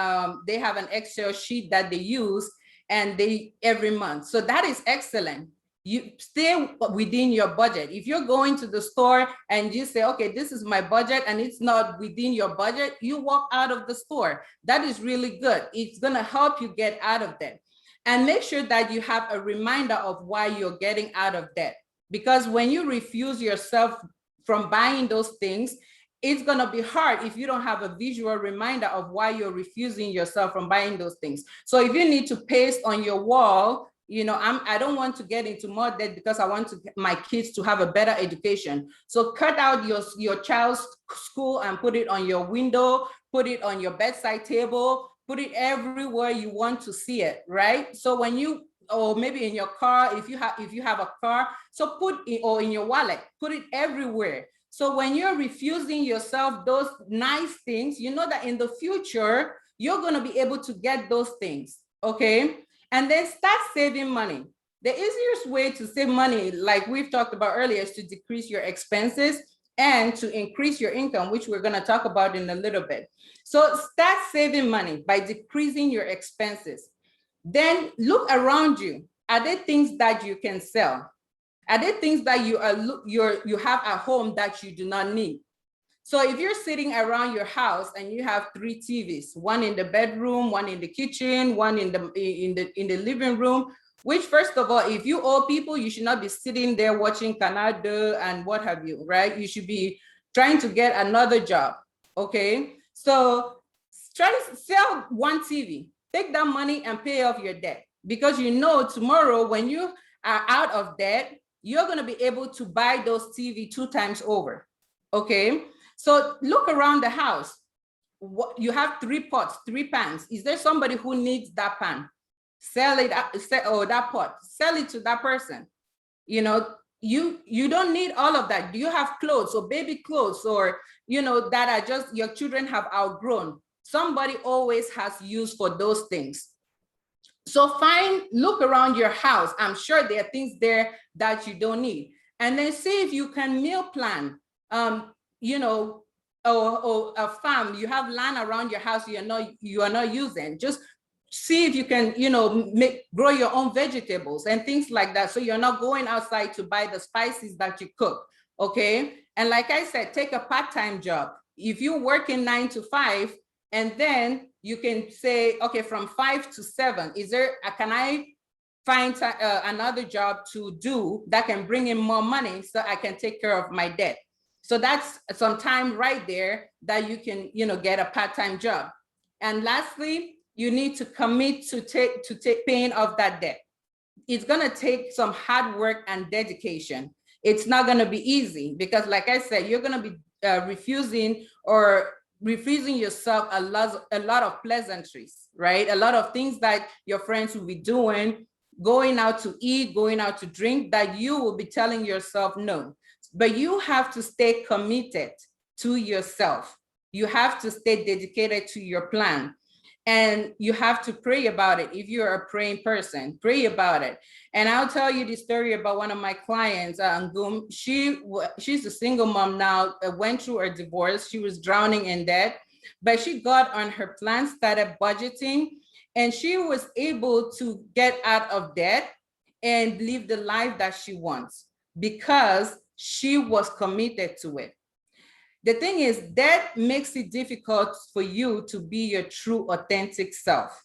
they have an Excel sheet that they use, and every month. So that is excellent. You stay within your budget. If you're going to the store and you say, okay, this is my budget, and it's not within your budget, you walk out of the store. That is really good. It's gonna help you get out of debt. And make sure that you have a reminder of why you're getting out of debt. Because when you refuse yourself from buying those things, it's gonna be hard if you don't have a visual reminder of why you're refusing yourself from buying those things. So if you need to paste on your wall, I don't want to get into more debt because I want my kids to have a better education. So cut out your child's school and put it on your window, put it on your bedside table, put it everywhere you want to see it, right? So when you, or maybe in your car, if you have a car, so put it, or in your wallet, put it everywhere. So when you're refusing yourself those nice things, you know that in the future, you're gonna be able to get those things, okay? And then start saving money. The easiest way to save money, like we've talked about earlier, is to decrease your expenses and to increase your income, which we're gonna talk about in a little bit. So start saving money by decreasing your expenses. Then look around you. Are there things that you can sell? Are there things that you have at home that you do not need? So if you're sitting around your house and you have 3 TVs, one in the bedroom, one in the kitchen, one in the living room, which first of all, if you old people, you should not be sitting there watching Canada and what have you, right? You should be trying to get another job, okay? So try to sell one TV, take that money and pay off your debt, because you know tomorrow when you are out of debt, you're gonna be able to buy those TV 2 times over, okay? So look around the house. You have 3 pots, 3 pans. Is there somebody who needs that pan? Sell it, or that pot, sell it to that person. You know, you don't need all of that. Do you have clothes or baby clothes, or, you know, that are just your children have outgrown? Somebody always has use for those things. So look around your house. I'm sure there are things there that you don't need. And then see if you can meal plan. You know, or a farm, you have land around your house you are not using. Just see if you can, you know, grow your own vegetables and things like that. So you're not going outside to buy the spices that you cook, okay? And like I said, take a part-time job. If you're working 9 to 5, and then you can say, okay, from 5 to 7, can I find another job to do that can bring in more money so I can take care of my debt? So that's some time right there that you can, you know, get a part-time job. And lastly, you need to commit to paying off that debt. It's gonna take some hard work and dedication. It's not gonna be easy because, like I said, you're gonna be refusing yourself a lot of pleasantries, right? A lot of things that your friends will be doing, going out to eat, going out to drink, that you will be telling yourself no. But you have to stay committed to yourself. You have to stay dedicated to your plan. And you have to pray about it. If you're a praying person, pray about it. And I'll tell you the story about one of my clients, Ngum. She's a single mom now, went through a divorce. She was drowning in debt, but she got on her plan, started budgeting, and she was able to get out of debt and live the life that she wants because she was committed to it. The thing is, that makes it difficult for you to be your true, authentic self.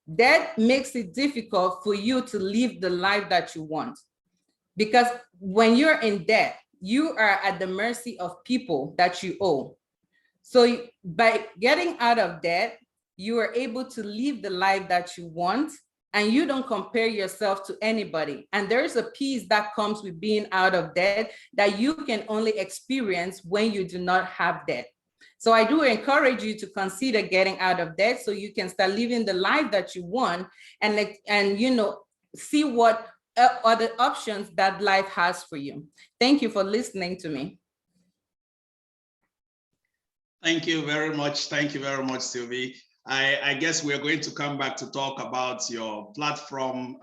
That makes it difficult for you to live the life that you want. Because when you're in debt, you are at the mercy of people that you owe. So by getting out of debt, you are able to live the life that you want, and you don't compare yourself to anybody. And there's a peace that comes with being out of debt that you can only experience when you do not have debt. So I do encourage you to consider getting out of debt so you can start living the life that you want, and you know, see what other options that life has for you. Thank you for listening to me. Thank you very much. Thank you very much, Sylvie. I guess we're going to come back to talk about your platform,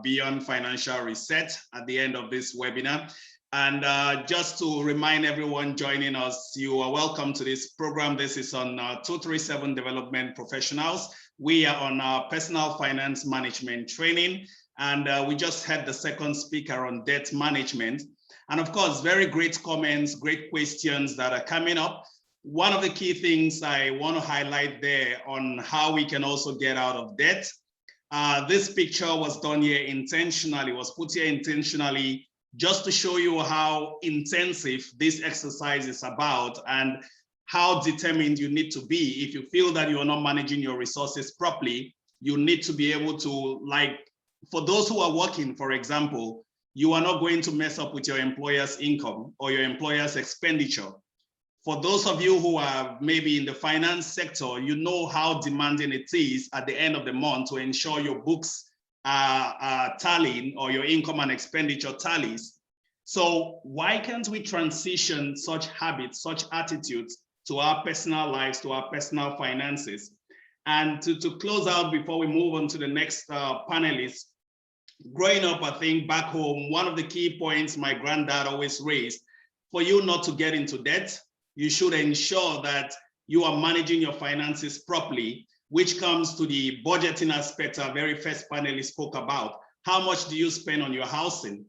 Beyond Financial Reset, at the end of this webinar. And just to remind everyone joining us, you are welcome to this program. This is on 237 Development Professionals. We are on our personal finance management training. And we just had the second speaker on debt management. And of course, very great comments, great questions that are coming up. One of the key things I want to highlight there on how we can also get out of debt. This picture was done here intentionally, was put here intentionally just to show you how intensive this exercise is about and how determined you need to be. If you feel that you're not managing your resources properly, you need to be able to, like, for those who are working, for example, you are not going to mess up with your employer's income or your employer's expenditure. For those of you who are maybe in the finance sector, you know how demanding it is at the end of the month to ensure your books are tallying or your income and expenditure tallies. So why can't we transition such habits, such attitudes to our personal lives, to our personal finances? And to close out before we move on to the next panelist, growing up, I think back home, one of the key points my granddad always raised, for you not to get into debt, you should ensure that you are managing your finances properly, which comes to the budgeting aspect our very first panelist spoke about. How much do you spend on your housing?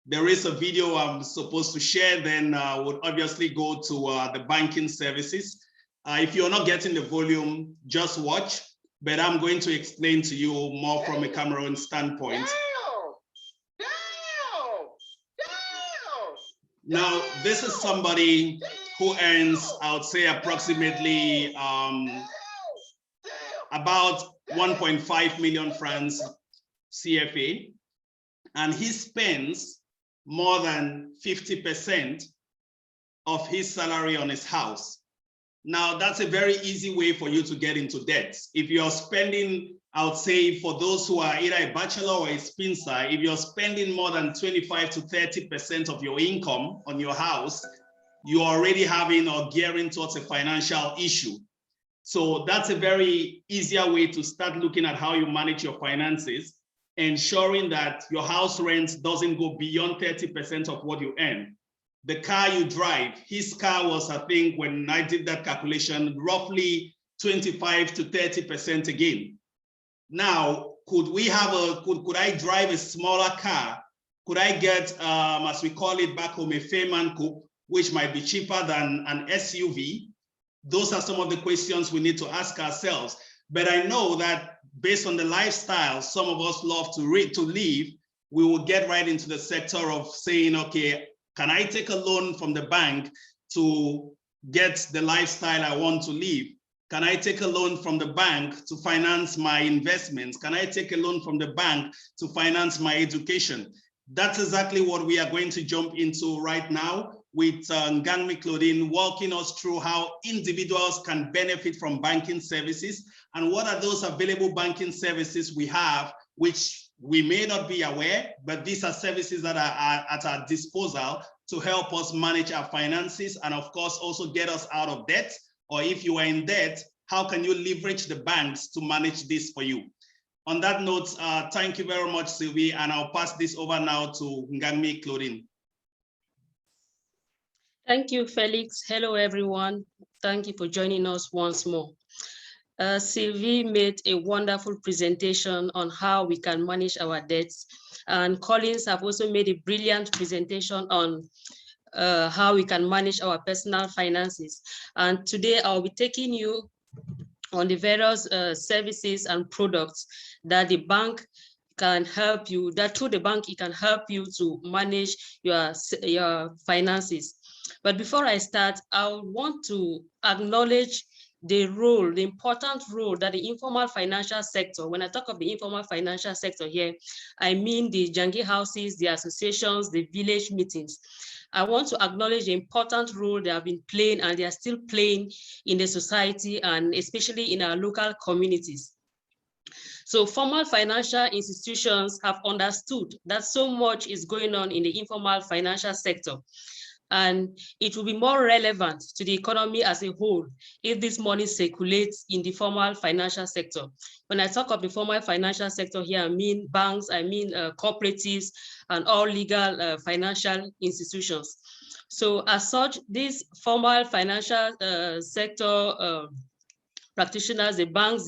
There is a video I'm supposed to share, then would obviously go to the banking services. If you're not getting the volume, just watch, but I'm going to explain to you more from a Cameroon standpoint. Now, this is somebody who earns, I would say, approximately about 1.5 million francs CFA, and he spends more than 50% of his salary on his house. Now, that's a very easy way for you to get into debt. If you're spending, I would say, for those who are either a bachelor or a spinster, if you're spending more than 25 to 30% of your income on your house, you're already having or gearing towards a financial issue. So that's a very easier way to start looking at how you manage your finances, ensuring that your house rent doesn't go beyond 30% of what you earn. The car you drive, his car was, I think, when I did that calculation, roughly 25 to 30% again. Now, could I drive a smaller car? Could I get, as we call it back home, a Fayman coupe, which might be cheaper than an SUV? Those are some of the questions we need to ask ourselves. But I know that based on the lifestyle some of us love to live, we will get right into the sector of saying, okay, can I take a loan from the bank to get the lifestyle I want to live? Can I take a loan from the bank to finance my investments? Can I take a loan from the bank to finance my education? That's exactly what we are going to jump into right now with Ngangmi Claudine walking us through how individuals can benefit from banking services and what are those available banking services we have, which we may not be aware, but these are services that are at our disposal to help us manage our finances and of course also get us out of debt. Or if you are in debt, how can you leverage the banks to manage this for you? On that note, thank you very much, Sylvie, and I'll pass this over now to Ngangmi Claudine. Thank you, Felix. Hello, everyone. Thank you for joining us once more. Sylvie made a wonderful presentation on how we can manage our debts, and Collins have also made a brilliant presentation on how we can manage our personal finances. And today I'll be taking you on the various services and products that the bank can help you, that through the bank it can help you to manage your finances. But before I start, I want to acknowledge the role, the important role that the informal financial sector, when I talk of the informal financial sector here, I mean the Jangi houses, the associations, the village meetings. I want to acknowledge the important role they have been playing and they are still playing in the society and especially in our local communities. So formal financial institutions have understood that so much is going on in the informal financial sector. And it will be more relevant to the economy as a whole if this money circulates in the formal financial sector. When I talk of the formal financial sector here, I mean banks, I mean cooperatives, and all legal financial institutions. So as such, these formal financial sector practitioners, the banks,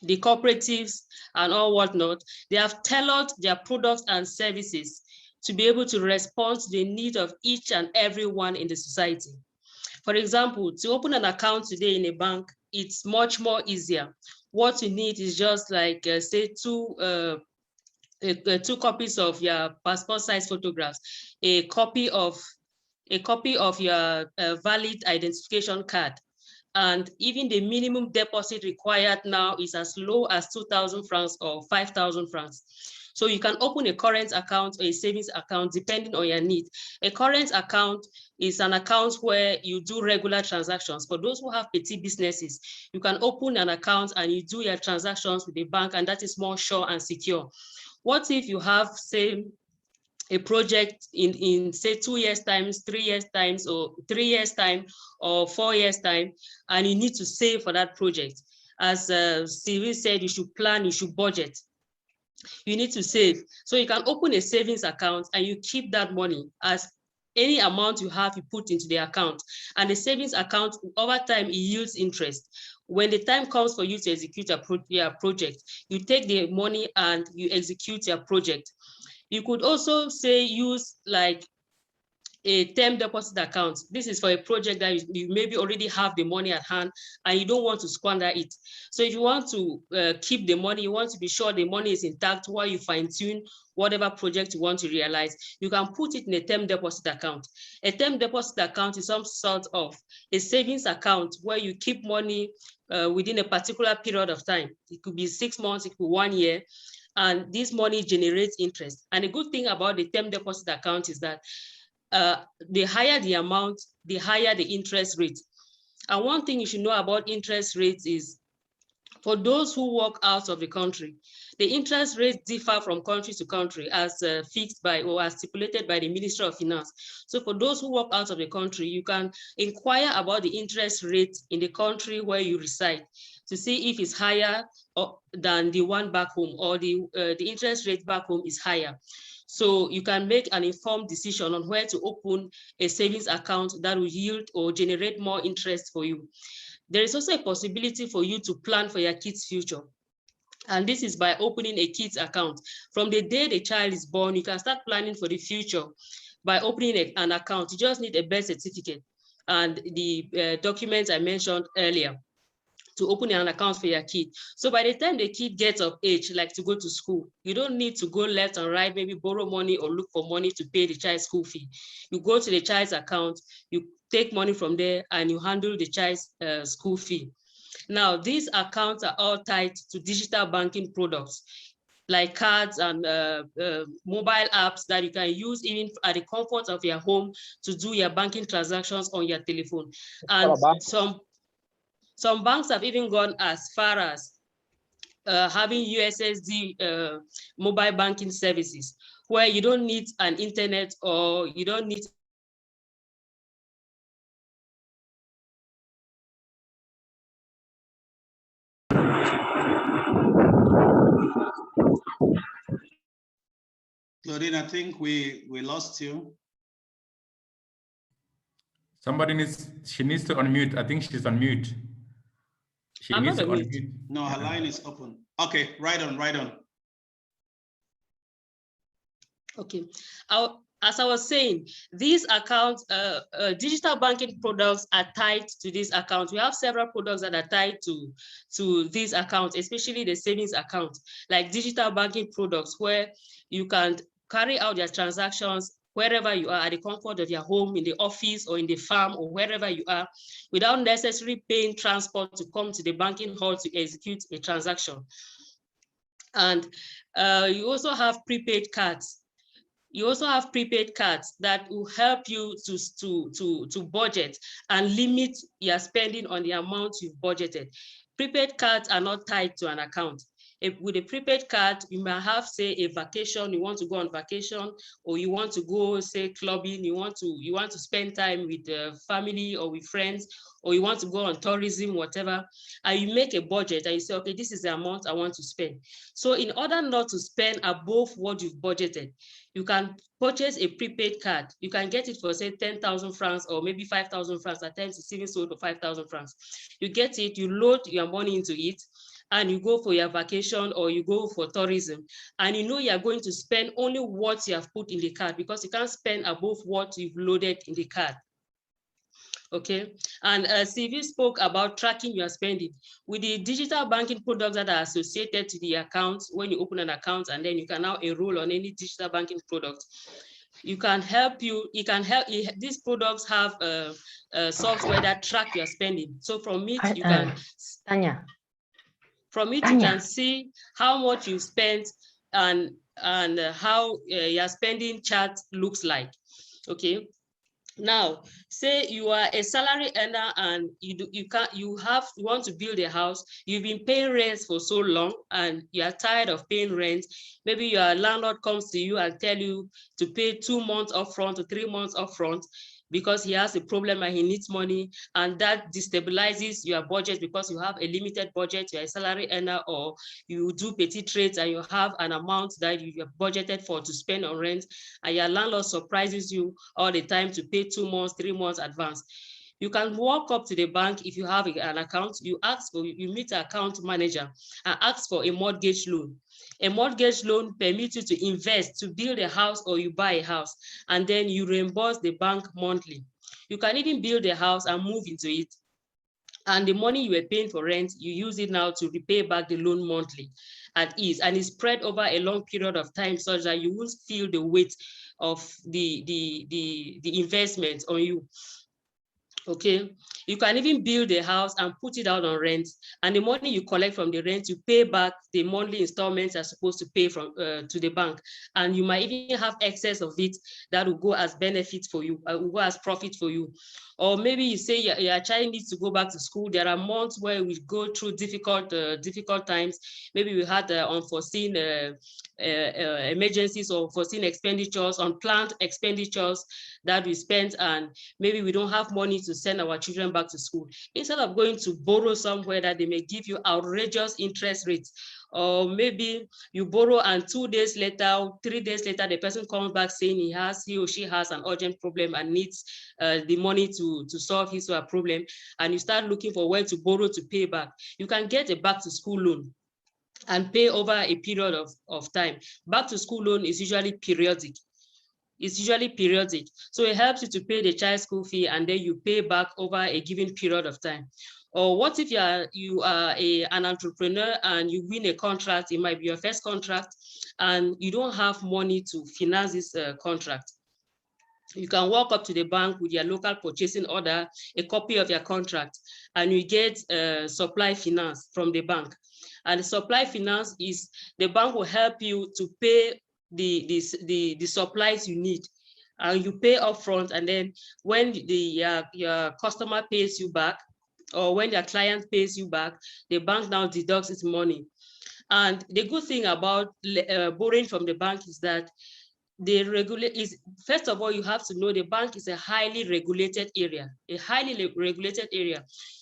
the cooperatives and all whatnot, they have tailored their products and services to be able to respond to the need of each and everyone in the society. For example, to open an account today in a bank, it's much more easier. What you need is just like say two copies of your passport size photographs, a copy of your valid identification card. And even the minimum deposit required now is as low as 2,000 francs or 5,000 francs. So you can open a current account or a savings account depending on your need. A current account is an account where you do regular transactions. For those who have petty businesses, you can open an account and you do your transactions with the bank, and that is more sure and secure. What if you have, say, a project in say 2 years time, 3 years time, or 3 years time, or 4 years time, and you need to save for that project? As Sylvie said, you should plan, you should budget. You need to save. So you can open a savings account and you keep that money as any amount you have, you put into the account. And the savings account, over time, it yields interest. When the time comes for you to execute your project, you take the money and you execute your project. You could also say use like a term deposit account. This is for a project that you maybe already have the money at hand and you don't want to squander it. So if you want to keep the money, you want to be sure the money is intact while you fine tune whatever project you want to realize, you can put it in a term deposit account. A term deposit account is some sort of a savings account where you keep money within a particular period of time. It could be 6 months, it could be 1 year, and this money generates interest. And the good thing about the term deposit account is that the higher the amount, the higher the interest rate. And one thing you should know about interest rates is for those who work out of the country, the interest rates differ from country to country as fixed by or as stipulated by the Ministry of Finance. So for those who work out of the country, you can inquire about the interest rate in the country where you reside to see if it's higher than the one back home, or the interest rate back home is higher. So you can make an informed decision on where to open a savings account that will yield or generate more interest for you. There is also a possibility for you to plan for your kids' future. And this is by opening a kids account. From the day the child is born, you can start planning for the future by opening an account. You just need a birth certificate and the documents I mentioned earlier to open an account for your kid. So by the time the kid gets of age, like to go to school, you don't need to go left and right, maybe borrow money or look for money to pay the child's school fee. You go to the child's account, you take money from there and you handle the child's school fee. Now, these accounts are all tied to digital banking products like cards and mobile apps that you can use even at the comfort of your home to do your banking transactions on your telephone. And some banks have even gone as far as having USSD mobile banking services, where you don't need an internet or you don't need Claudine, I think we lost you. She needs to unmute. I think she's on mute. She needs to unmute. No, her line is open. Okay, right on. Okay. As I was saying, these accounts, digital banking products are tied to this account. We have several products that are tied to these accounts, especially the savings account, like digital banking products where you can carry out your transactions wherever you are, at the comfort of your home, in the office or in the farm or wherever you are, without necessarily paying transport to come to the banking hall to execute a transaction. And you also have prepaid cards. You also have prepaid cards that will help you to budget and limit your spending on the amount you've budgeted. Prepaid cards are not tied to an account. With a prepaid card, you might have, say, a vacation, you want to go on vacation, or you want to go, say, clubbing, you want to spend time with family or with friends, or you want to go on tourism, whatever, and you make a budget and you say, okay, this is the amount I want to spend. So in order not to spend above what you've budgeted, you can purchase a prepaid card. You can get it for, say, 10,000 francs or maybe 5,000 francs. At times it's even sold for 5,000 francs. You get it, you load your money into it, and you go for your vacation or you go for tourism, and you know you're going to spend only what you have put in the card, because you can't spend above what you've loaded in the card. Okay, and CV spoke about tracking your spending. With the digital banking products that are associated to the account, when you open an account and then you can now enroll on any digital banking product, these products have software that track your spending. So from it, you can Tanya. From it, you can see how much you spent and how your spending chart looks like. Okay. Now, say you are a salary earner and you want to build a house. You've been paying rent for so long and you are tired of paying rent. Maybe your landlord comes to you and tell you to pay 2 months upfront or 3 months upfront. because he has a problem and he needs money, and that destabilizes your budget because you have a limited budget, you're a salary earner, or you do petty trades and you have an amount that you have budgeted for to spend on rent, and your landlord surprises you all the time to pay 2 months, 3 months advance. You can walk up to the bank if you have an account, you meet an account manager and ask for a mortgage loan. A mortgage loan permits you to invest, to build a house, or you buy a house, and then you reimburse the bank monthly. You can even build a house and move into it, and the money you were paying for rent, you use it now to repay back the loan monthly at ease, and it's spread over a long period of time such that you won't feel the weight of the investment on you. Okay, you can even build a house and put it out on rent, and the money you collect from the rent, you pay back the monthly installments you're supposed to pay from to the bank, and you might even have excess of it that will go as benefit for you, will go as profit for you. Or maybe you say your child needs to go back to school. There are months where we go through difficult times. Maybe we had unforeseen emergencies or foreseen expenditures, unplanned expenditures that we spent, and maybe we don't have money to send our children back to school. Instead of going to borrow somewhere that they may give you outrageous interest rates, or maybe you borrow and 2 days later, 3 days later, the person comes back saying he or she has an urgent problem and needs the money to solve his or her problem, and you start looking for where to borrow to pay back. You can get a back to school loan and pay over a period of time. Back to school loan is usually periodic. It's usually periodic. So it helps you to pay the child school fee, and then you pay back over a given period of time. Or what if you are an entrepreneur and you win a contract? It might be your first contract and you don't have money to finance this contract. You can walk up to the bank with your local purchasing order, a copy of your contract, and you get supply finance from the bank. And the supply finance is, the bank will help you to pay the supplies you need, and you pay upfront, and then when your customer pays you back, or when your client pays you back, the bank now deducts its money. And the good thing about borrowing from the bank is that first of all, you have to know the bank is a highly regulated area,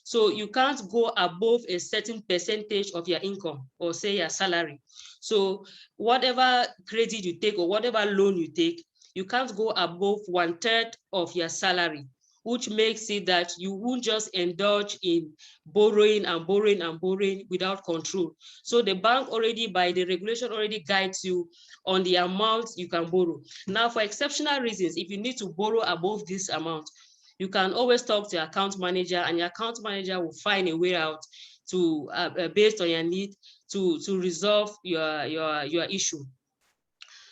So you can't go above a certain percentage of your income, or say your salary. So whatever credit you take or whatever loan you take, you can't go above 1/3 of your salary, which makes it that you won't just indulge in borrowing and borrowing and borrowing without control. So the bank already, by the regulation, already guides you on the amount you can borrow. Now, for exceptional reasons, if you need to borrow above this amount, you can always talk to your account manager, and your account manager will find a way out to, based on your need, to resolve your issue.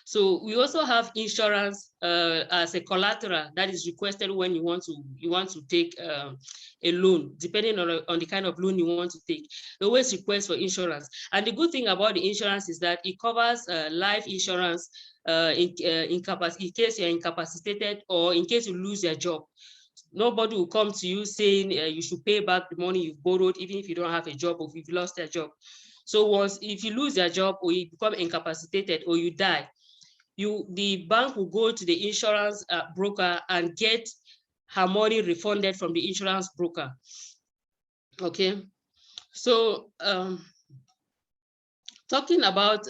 So we also have insurance as a collateral that is requested when you want to take a loan, depending on the kind of loan you want to take. They always request for insurance, and the good thing about the insurance is that it covers life insurance in case you're incapacitated, or in case you lose your job. Nobody will come to you saying you should pay back the money you've borrowed, even if you don't have a job or if you've lost your job. So if you lose your job, or you become incapacitated, or you die, the bank will go to the insurance broker and get her money refunded from the insurance broker. Okay, so talking about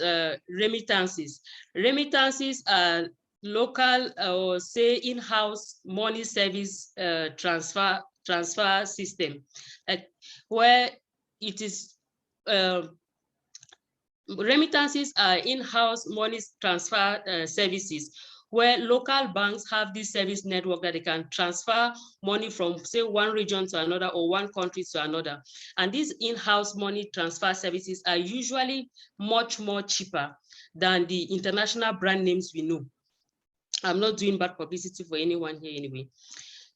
remittances. Remittances are local, or say in-house money service transfer system, where it is remittances are in-house money transfer services, where local banks have this service network that they can transfer money from, say, one region to another, or one country to another. And these in-house money transfer services are usually much more cheaper than the international brand names we know. I'm not doing bad publicity for anyone here anyway.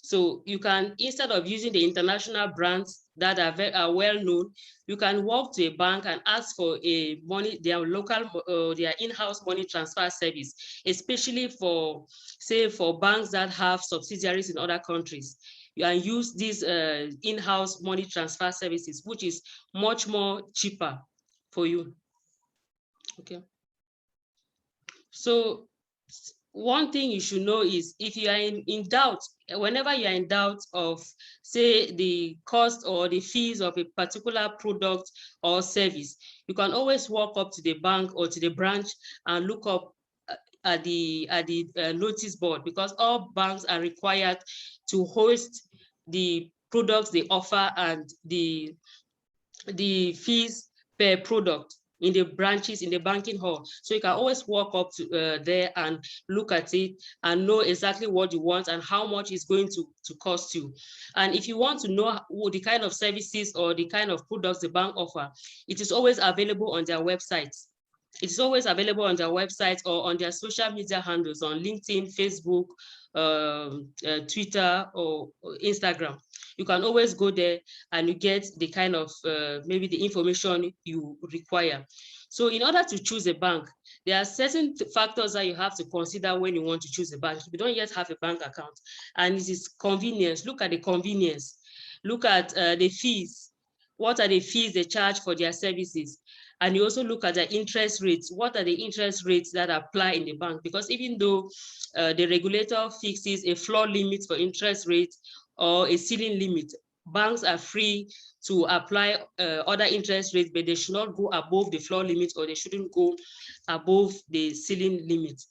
So you can, instead of using the international brands that are well known, you can walk to a bank and ask for their local, their in-house money transfer service, especially for, say, for banks that have subsidiaries in other countries. You can use these in-house money transfer services, which is much more cheaper for you. Okay. So one thing you should know is if you are in doubt, whenever you are in doubt of, say, the cost or the fees of a particular product or service, you can always walk up to the bank or to the branch and look up at the notice board, because all banks are required to host the products they offer and the fees per product in the branches in the banking hall. So you can always walk up to there and look at it and know exactly what you want and how much it's going to cost you. And if you want to know the kind of services or the kind of products the bank offer, it is always available on their website. It's always available on their website or on their social media handles on LinkedIn, Facebook, Twitter, or Instagram. You can always go there and you get the kind of maybe the information you require. So in order to choose a bank, there are certain factors that you have to consider when you want to choose a bank. If you don't yet have a bank account, and it is convenience, look at the convenience, look at the fees. What are the fees they charge for their services? And you also look at the interest rates. What are the interest rates that apply in the bank? Because even though the regulator fixes a floor limit for interest rates or a ceiling limit, banks are free to apply other interest rates, but they should not go above the floor limit, or they shouldn't go above the ceiling limit.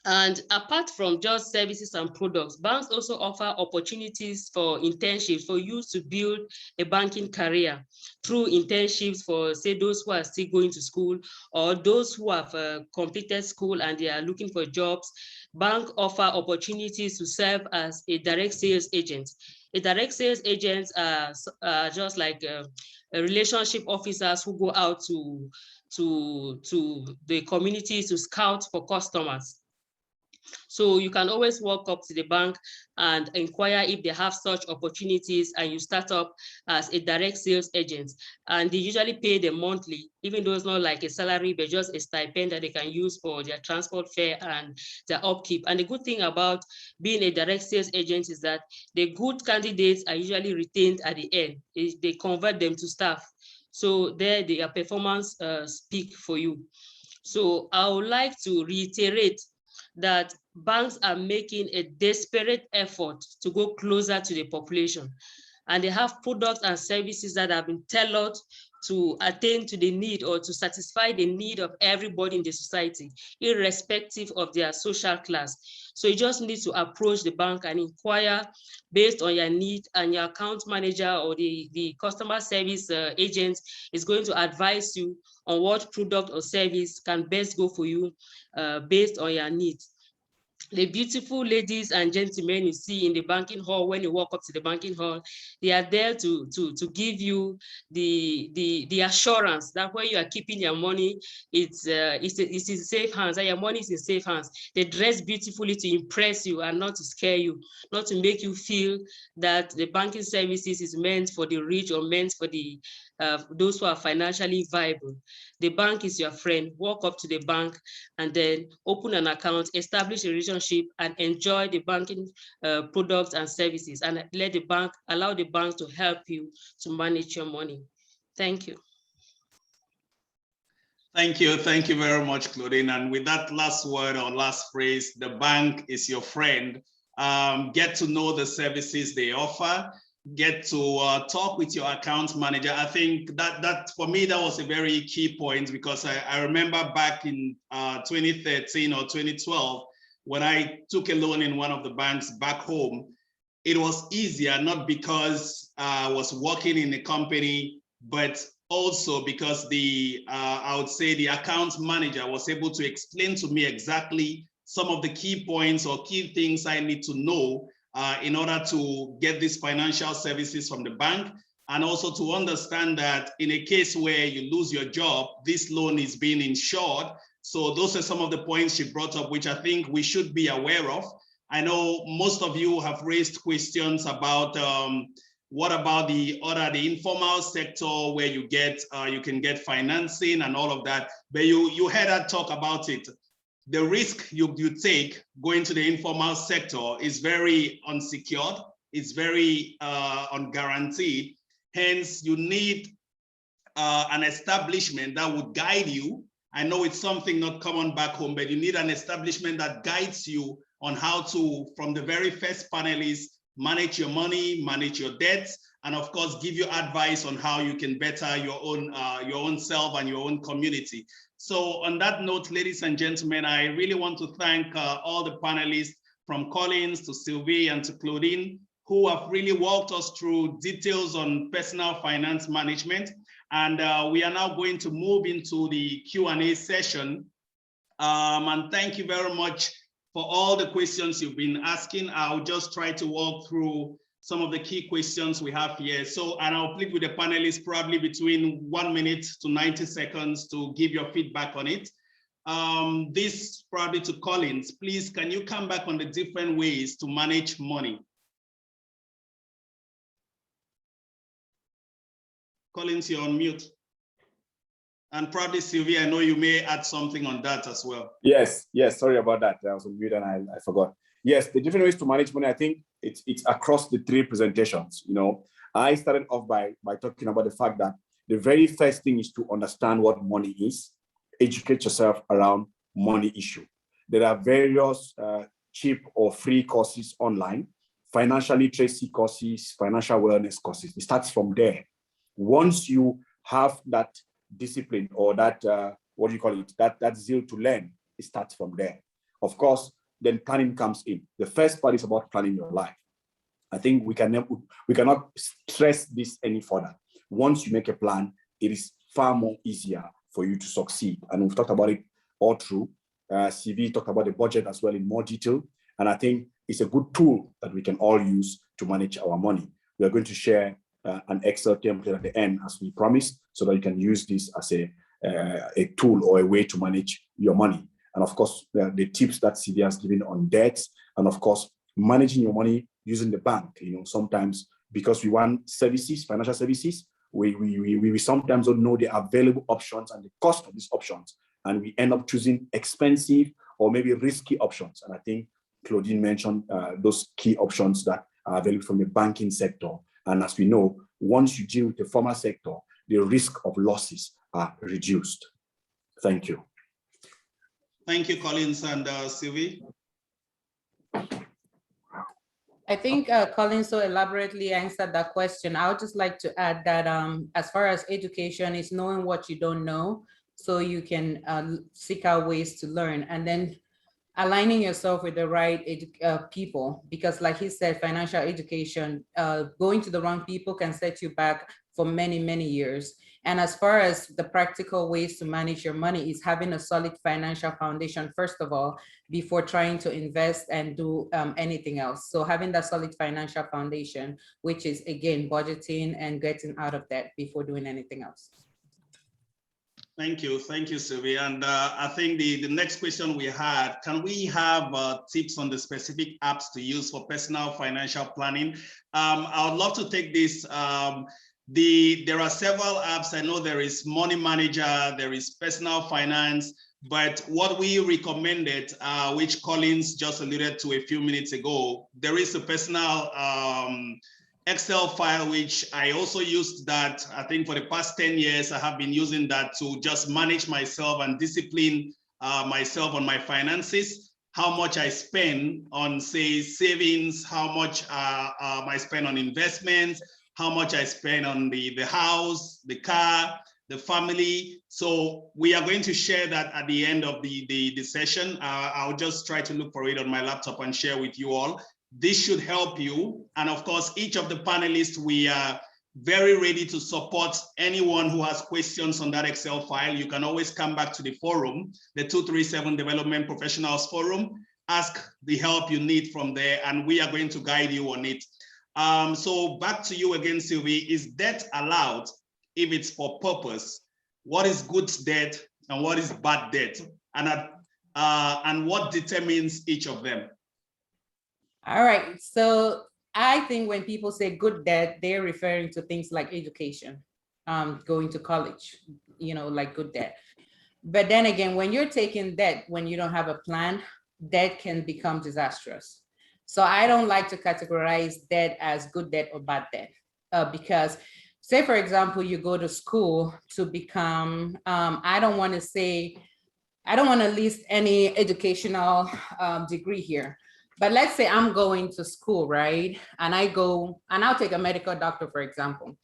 And apart from just services and products, banks also offer opportunities for internships for you to build a banking career through internships for, say, those who are still going to school or those who have completed school and they are looking for jobs. Banks offer opportunities to serve as a direct sales agent. A direct sales agent are just like relationship officers who go out to the communities to scout for customers. So you can always walk up to the bank and inquire if they have such opportunities, and you start up as a direct sales agent. And they usually pay them monthly, even though it's not like a salary, but just a stipend that they can use for their transport fare and their upkeep. And the good thing about being a direct sales agent is that the good candidates are usually retained at the end. They convert them to staff. So there, their performance speak for you. So I would like to reiterate that banks are making a desperate effort to go closer to the population, and they have products and services that have been tailored to attain to the need or to satisfy the need of everybody in the society, irrespective of their social class. So you just need to approach the bank and inquire based on your need, and your account manager or the customer service agent is going to advise you on what product or service can best go for you based on your needs. The beautiful ladies and gentlemen you see in the banking hall, when you walk up to the banking hall, they are there to give you the assurance that where you are keeping your money, it's in safe hands, that your money is in safe hands. They dress beautifully to impress you and not to scare you, not to make you feel that the banking services is meant for the rich or meant for the those who are financially viable. The bank is your friend. Walk up to the bank and then open an account, establish a relationship, and enjoy the banking products and services, and allow the bank to help you to manage your money. Thank you. Thank you very much, Claudine. And with that last word or last phrase, the bank is your friend. Get to know the services they offer. Get to talk with your account manager. I think that for me, that was a very key point, because I remember back in 2013 or 2012, when I took a loan in one of the banks back home, it was easier, not because I was working in a company, but also because I would say the account manager was able to explain to me exactly some of the key points or key things I need to know in order to get these financial services from the bank, and also to understand that in a case where you lose your job, this loan is being insured. So those are some of the points she brought up, which I think we should be aware of. I know most of you have raised questions about what about the informal sector where you can get financing and all of that, but you heard her talk about it. The risk you take going to the informal sector is very unsecured, it's very unguaranteed. Hence, you need an establishment that would guide you I know it's something not common back home, but you need an establishment that guides you on how to, from the very first panelist, manage your money, manage your debts, and of course, give you advice on how you can better your own self and your own community. So on that note, ladies and gentlemen, I really want to thank all the panelists, from Collins to Sylvie and to Claudine, who have really walked us through details on personal finance management. And we are now going to move into the Q&A session. And thank you very much for all the questions you've been asking. I'll just try to walk through some of the key questions we have here. So, and I'll plead with the panelists probably between 1 minute to 90 seconds to give your feedback on it. This probably to Collins, please, can you come back on the different ways to manage money? Collins, you're on mute. And probably Sylvia, I know you may add something on that as well. Yes, sorry about that. I was on mute and I forgot. Yes, the different ways to manage money, I think it's across the three presentations. You know, I started off by talking about the fact that the very first thing is to understand what money is, educate yourself around money issue. There are various cheap or free courses online, financial literacy courses, financial wellness courses. It starts from there. Once you have that discipline or that, what do you call it, that zeal to learn, it starts from there. Of course, then planning comes in. The first part is about planning your life. I think we cannot stress this any further. Once you make a plan, it is far more easier for you to succeed. And we've talked about it all through. CV talked about the budget as well in more detail. And I think it's a good tool that we can all use to manage our money. We are going to share an Excel template at the end, as we promised, so that you can use this as a tool or a way to manage your money. And of course, the tips that CV has given on debts, and of course, managing your money using the bank. You know, sometimes because we want services, financial services, we sometimes don't know the available options and the cost of these options, and we end up choosing expensive or maybe risky options. And I think Claudine mentioned those key options that are available from the banking sector. And as we know, once you deal with the formal sector, the risk of losses are reduced. Thank you. Thank you, Collins and Sylvie. I think Collins so elaborately answered that question. I would just like to add that as far as education is knowing what you don't know, so you can seek out ways to learn, and then aligning yourself with the right people, because like he said, financial education, going to the wrong people can set you back for many, many years. And as far as the practical ways to manage your money is having a solid financial foundation, first of all, before trying to invest and do anything else. So having that solid financial foundation, which is again, budgeting and getting out of debt before doing anything else. Thank you, Sylvia. And I think the next question we had, can we have tips on the specific apps to use for personal financial planning? I would love to take this. There are several apps. I know there is Money Manager, there is Personal Finance, but what we recommended, which Collins just alluded to a few minutes ago, there is a personal Excel file, which I also used that. I think for the past 10 years, I have been using that to just manage myself and discipline myself on my finances, how much I spend on, say, savings, how much I spend on investments, how much I spend on the house, the car, the family. So we are going to share that at the end of the session. I'll just try to look for it on my laptop and share with you all. This should help you. And of course, each of the panelists, we are very ready to support anyone who has questions on that Excel file. You can always come back to the forum, the 237 Development Professionals Forum, ask the help you need from there, and we are going to guide you on it. So back to you again, Sylvie. Is debt allowed if it's for purpose? What is good debt and what is bad debt? And what determines each of them? All right, so I think when people say good debt, they're referring to things like education, going to college, you know, like good debt. But then again, when you're taking debt, when you don't have a plan, debt can become disastrous. So I don't like to categorize debt as good debt or bad debt, because say, for example, you go to school to become, I don't want to list any educational degree here, but let's say I'm going to school, right? And I'll take a medical doctor, for example.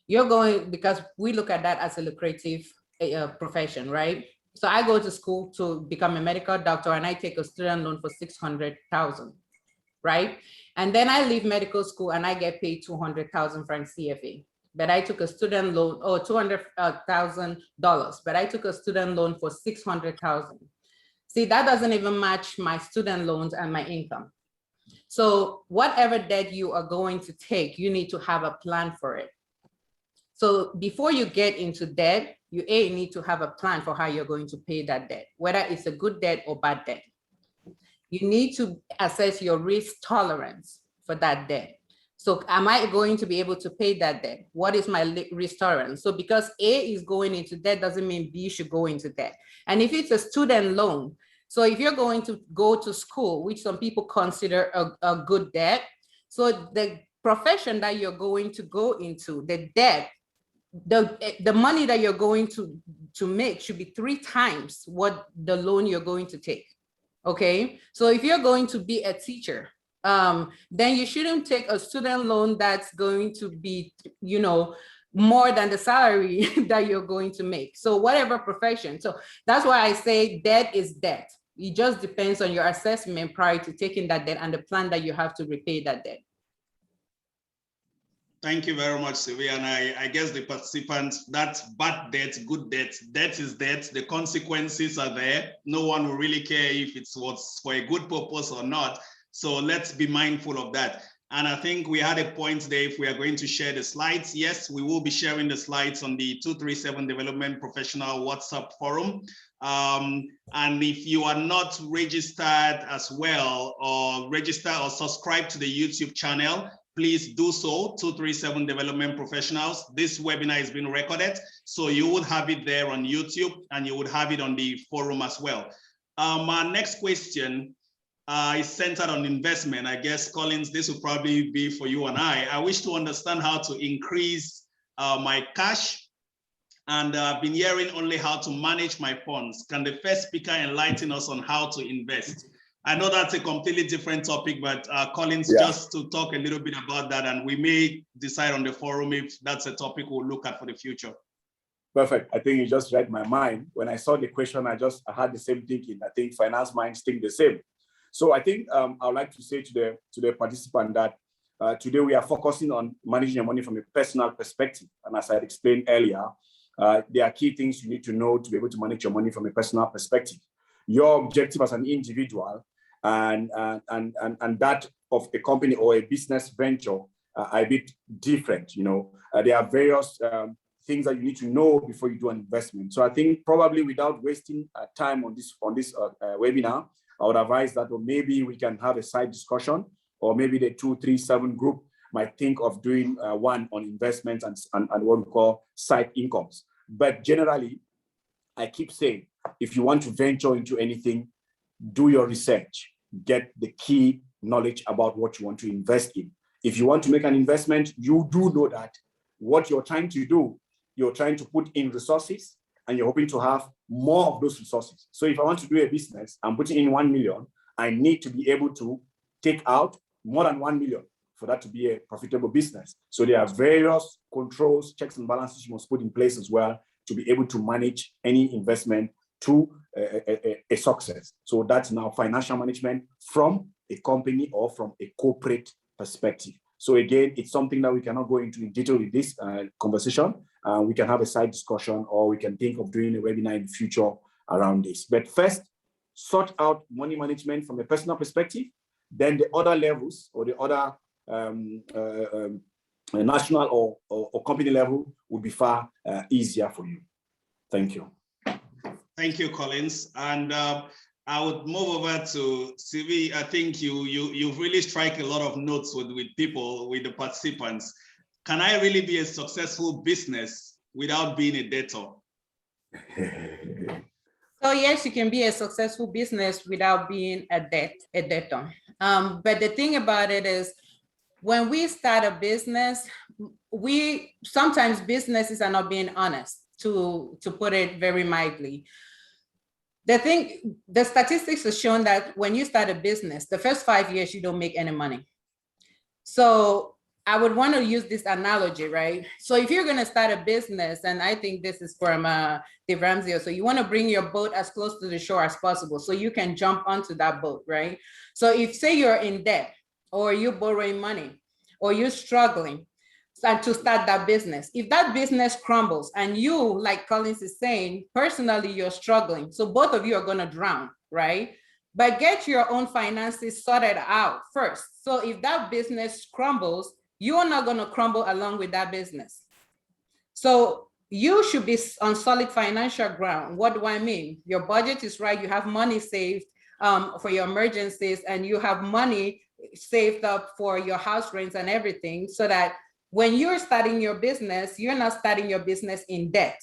You're going, because we look at that as a lucrative profession, right? So I go to school to become a medical doctor and I take a student loan for $600,000, right? And then I leave medical school and I get paid $200,000 franc CFA. But I took a student loan, or $200,000, but I took a student loan for $600,000. See, that doesn't even match my student loans and my income. So whatever debt you are going to take, you need to have a plan for it. So before you get into debt, you need to have a plan for how you're going to pay that debt, whether it's a good debt or bad debt. You need to assess your risk tolerance for that debt. So am I going to be able to pay that debt? What is my risk tolerance? So because A is going into debt doesn't mean B should go into debt. And if it's a student loan, so if you're going to go to school, which some people consider a good debt, so the profession that you're going to go into, the debt, the money that you're going to make should be 3 times what the loan you're going to take. Okay, so if you're going to be a teacher, then you shouldn't take a student loan that's going to be, more than the salary that you're going to make. So whatever profession. So that's why I say debt is debt. It just depends on your assessment prior to taking that debt and the plan that you have to repay that debt. Thank you very much, Sylvia. And I guess the participants, that's bad debt, good debt. Debt is debt. The consequences are there. No one will really care if it was for a good purpose or not. So let's be mindful of that. And I think we had a point there if we are going to share the slides. Yes, we will be sharing the slides on the 237 Development Professional WhatsApp forum. And if you are not registered as well, or register or subscribe to the YouTube channel, please do so, 237 Development Professionals. This webinar is being recorded, so you would have it there on YouTube and you would have it on the forum as well. Our next question is centered on investment. I guess, Collins, this will probably be for you and I wish to understand how to increase my cash, and I've been hearing only how to manage my funds. Can the first speaker enlighten us on how to invest? I know that's a completely different topic, but Collins, just to talk a little bit about that, and we may decide on the forum if that's a topic we'll look at for the future. Perfect. I think you just read my mind. When I saw the question, I had the same thinking. I think finance minds think the same. So I think I would like to say to the participant that today we are focusing on managing your money from a personal perspective. And as I explained earlier, there are key things you need to know to be able to manage your money from a personal perspective. Your objective as an individual and that of a company or a business venture are a bit different. There are various things that you need to know before you do an investment. So I think probably without wasting time on this webinar, I would advise that, or maybe we can have a side discussion, or maybe the 237 group might think of doing one on investments and what we call side incomes. But generally, I keep saying, if you want to venture into anything, do your research, get the key knowledge about what you want to invest in. If you want to make an investment, you do know that what you're trying to do, you're trying to put in resources and you're hoping to have more of those resources. So if I want to do a business, I'm putting in 1 million, I need to be able to take out more than 1 million for that to be a profitable business. So there are various controls, checks and balances you must put in place as well to be able to manage any investment to a success. So that's now financial management from a company or from a corporate perspective. So again, it's something that we cannot go into in detail with this conversation. We can have a side discussion, or we can think of doing a webinar in the future around this. But first, sort out money management from a personal perspective. Then the other levels or the other national or company level would be far easier for you. Thank you. Thank you, Collins. And I would move over to Sylvie. I think you've really struck a lot of notes with people, with the participants. Can I really be a successful business without being a debtor? So yes, you can be a successful business without being a debtor. But the thing about it is, when we start a business, sometimes businesses are not being honest, to put it very mildly. The statistics have shown that when you start a business, the first 5 years, you don't make any money. So I would want to use this analogy, right? So if you're going to start a business, and I think this is from Dave Ramsey, so you want to bring your boat as close to the shore as possible so you can jump onto that boat, right? So if, say, you're in debt, or you're borrowing money, or you're struggling to start that business, if that business crumbles and you, like Collins is saying, personally, you're struggling, so both of you are going to drown, right? But get your own finances sorted out first. So if that business crumbles, you are not going to crumble along with that business. So you should be on solid financial ground. What do I mean? Your budget is right. You have money saved for your emergencies, and you have money saved up for your house rents and everything, so that when you're starting your business, you're not starting your business in debt.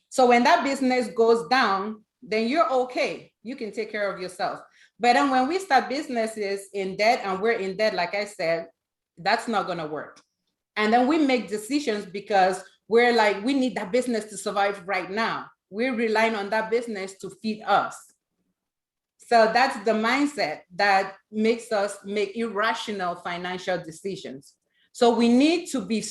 So when that business goes down, then you're okay. You can take care of yourself. But then when we start businesses in debt, and we're in debt, like I said, that's not going to work. And then we make decisions because we're like, we need that business to survive right now. We're relying on that business to feed us. So that's the mindset that makes us make irrational financial decisions. So we need to be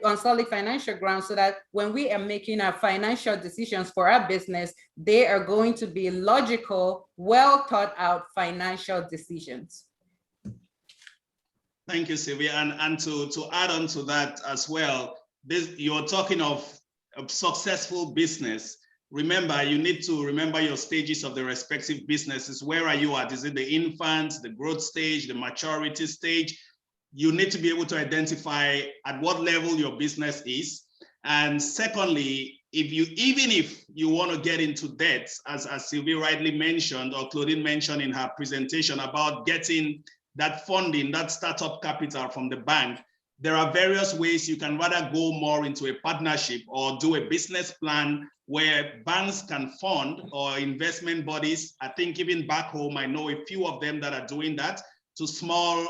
on solid financial ground, so that when we are making our financial decisions for our business, they are going to be logical, well thought out financial decisions. Thank you, Sylvia. And to add on to that as well, you're talking of a successful business. Remember, you need to remember your stages of the respective businesses. Where are you at? Is it the infant, the growth stage, the maturity stage? You need to be able to identify at what level your business is. And secondly, even if you want to get into debt, as Sylvia rightly mentioned, or Claudine mentioned in her presentation about getting that funding, that startup capital from the bank, there are various ways you can rather go more into a partnership or do a business plan where banks can fund, or investment bodies. I think even back home, I know a few of them that are doing that to small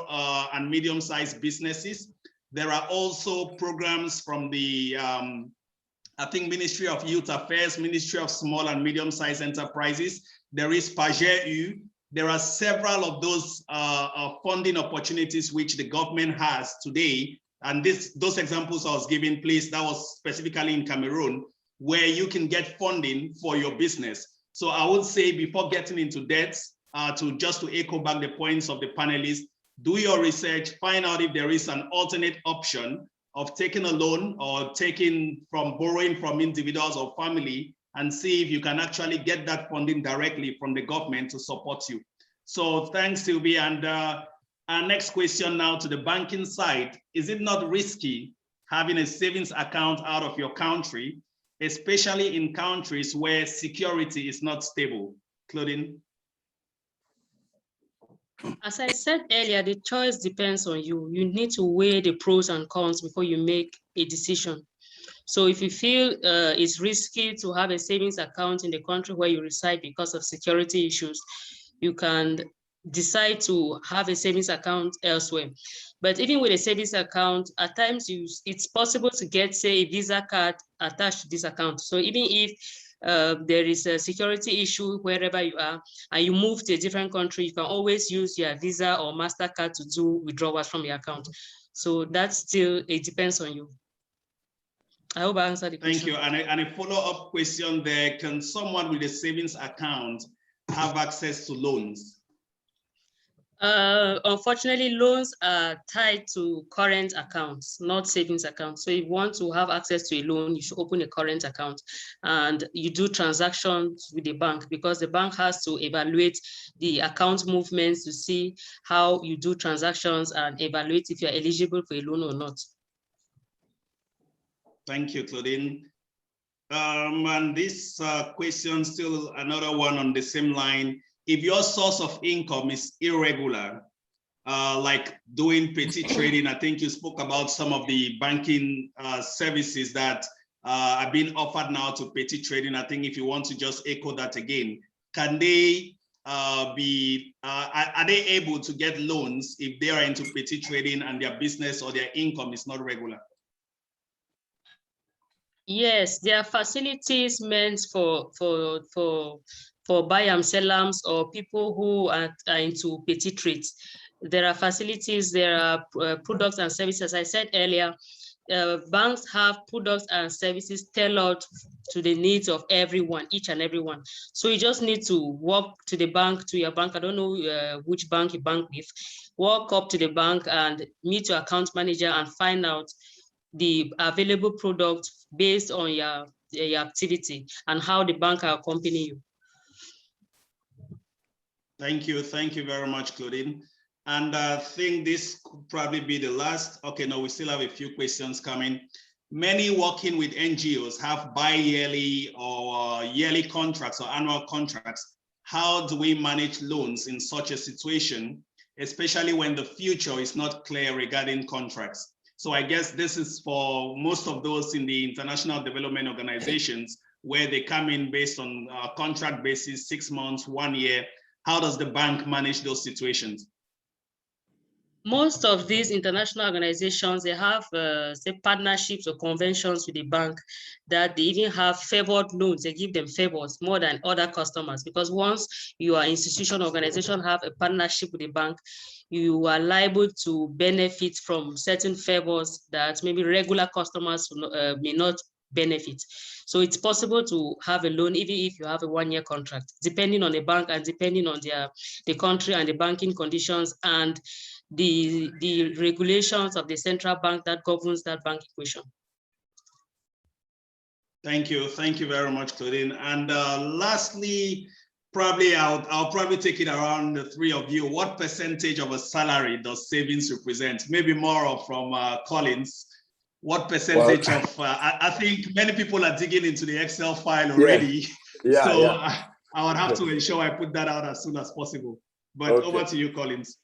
and medium-sized businesses. There are also programs from the, I think, Ministry of Youth Affairs, Ministry of Small and Medium-Sized Enterprises. There is PAGEU. There are several of those funding opportunities which the government has today. And those examples I was giving, please, that was specifically in Cameroon, where you can get funding for your business. So I would say, before getting into debt, to echo back the points of the panelists, do your research, find out if there is an alternate option of taking a loan or borrowing from individuals or family, and see if you can actually get that funding directly from the government to support you. So thanks, Sylvia. And our next question now to the banking side: is it not risky having a savings account out of your country, especially in countries where security is not stable? Claudine? As I said earlier, the choice depends on you. You need to weigh the pros and cons before you make a decision. So if you feel it's risky to have a savings account in the country where you reside because of security issues, you can decide to have a savings account elsewhere. But even with a savings account, at times it's possible to get, say, a Visa card attached to this account. So even if there is a security issue wherever you are, and you move to a different country, you can always use your Visa or MasterCard to do withdrawals from your account. So that's still, it depends on you. I hope I answered the question. Thank you. And a follow-up question there: can someone with a savings account have access to loans? Unfortunately, loans are tied to current accounts, not savings accounts. So if you want to have access to a loan, you should open a current account, and you do transactions with the bank, because the bank has to evaluate the account movements to see how you do transactions and evaluate if you're eligible for a loan or not. Thank you, Claudine. And this question, still another one on the same line: if your source of income is irregular, like doing petty trading, I think you spoke about some of the banking services that are being offered now to petty trading. I think if you want to just echo that again, can they are they able to get loans if they are into petty trading and their business or their income is not regular? Yes, there are facilities meant for buy and sellers or people who are into petty trades. There are facilities, there are products and services. As I said earlier, banks have products and services tailored to the needs of everyone, each and everyone. So you just need to walk to the bank, to your bank. I don't know which bank you bank with. Walk up to the bank and meet your account manager and find out the available product based on your activity and how the bank will accompany you. Thank you very much, Claudine. And I think this could probably be the last. Okay, no, we still have a few questions coming. Many working with NGOs have bi-yearly or yearly contracts or annual contracts. How do we manage loans in such a situation, especially when the future is not clear regarding contracts? So I guess this is for most of those in the international development organizations where they come in based on a contract basis, 6 months, 1 year. How does the bank manage those situations? Most of these international organizations, they have say partnerships or conventions with the bank that they even have favored loans. They give them favors more than other customers, because once you are institution organization have a partnership with the bank, you are liable to benefit from certain favors that maybe regular customers may not benefit. So it's possible to have a loan even if you have a 1-year contract, depending on the bank and depending on the country and the banking conditions and the regulations of the central bank that governs that bank equation. Thank you very much, Claudine. And lastly, probably I'll probably take it around the three of you. What percentage of a salary does savings represent? Maybe more from Collins. What percentage of, I think many people are digging into the Excel file already. Yeah. So Yeah. I would have to ensure I put that out as soon as possible. But over to you, Collins.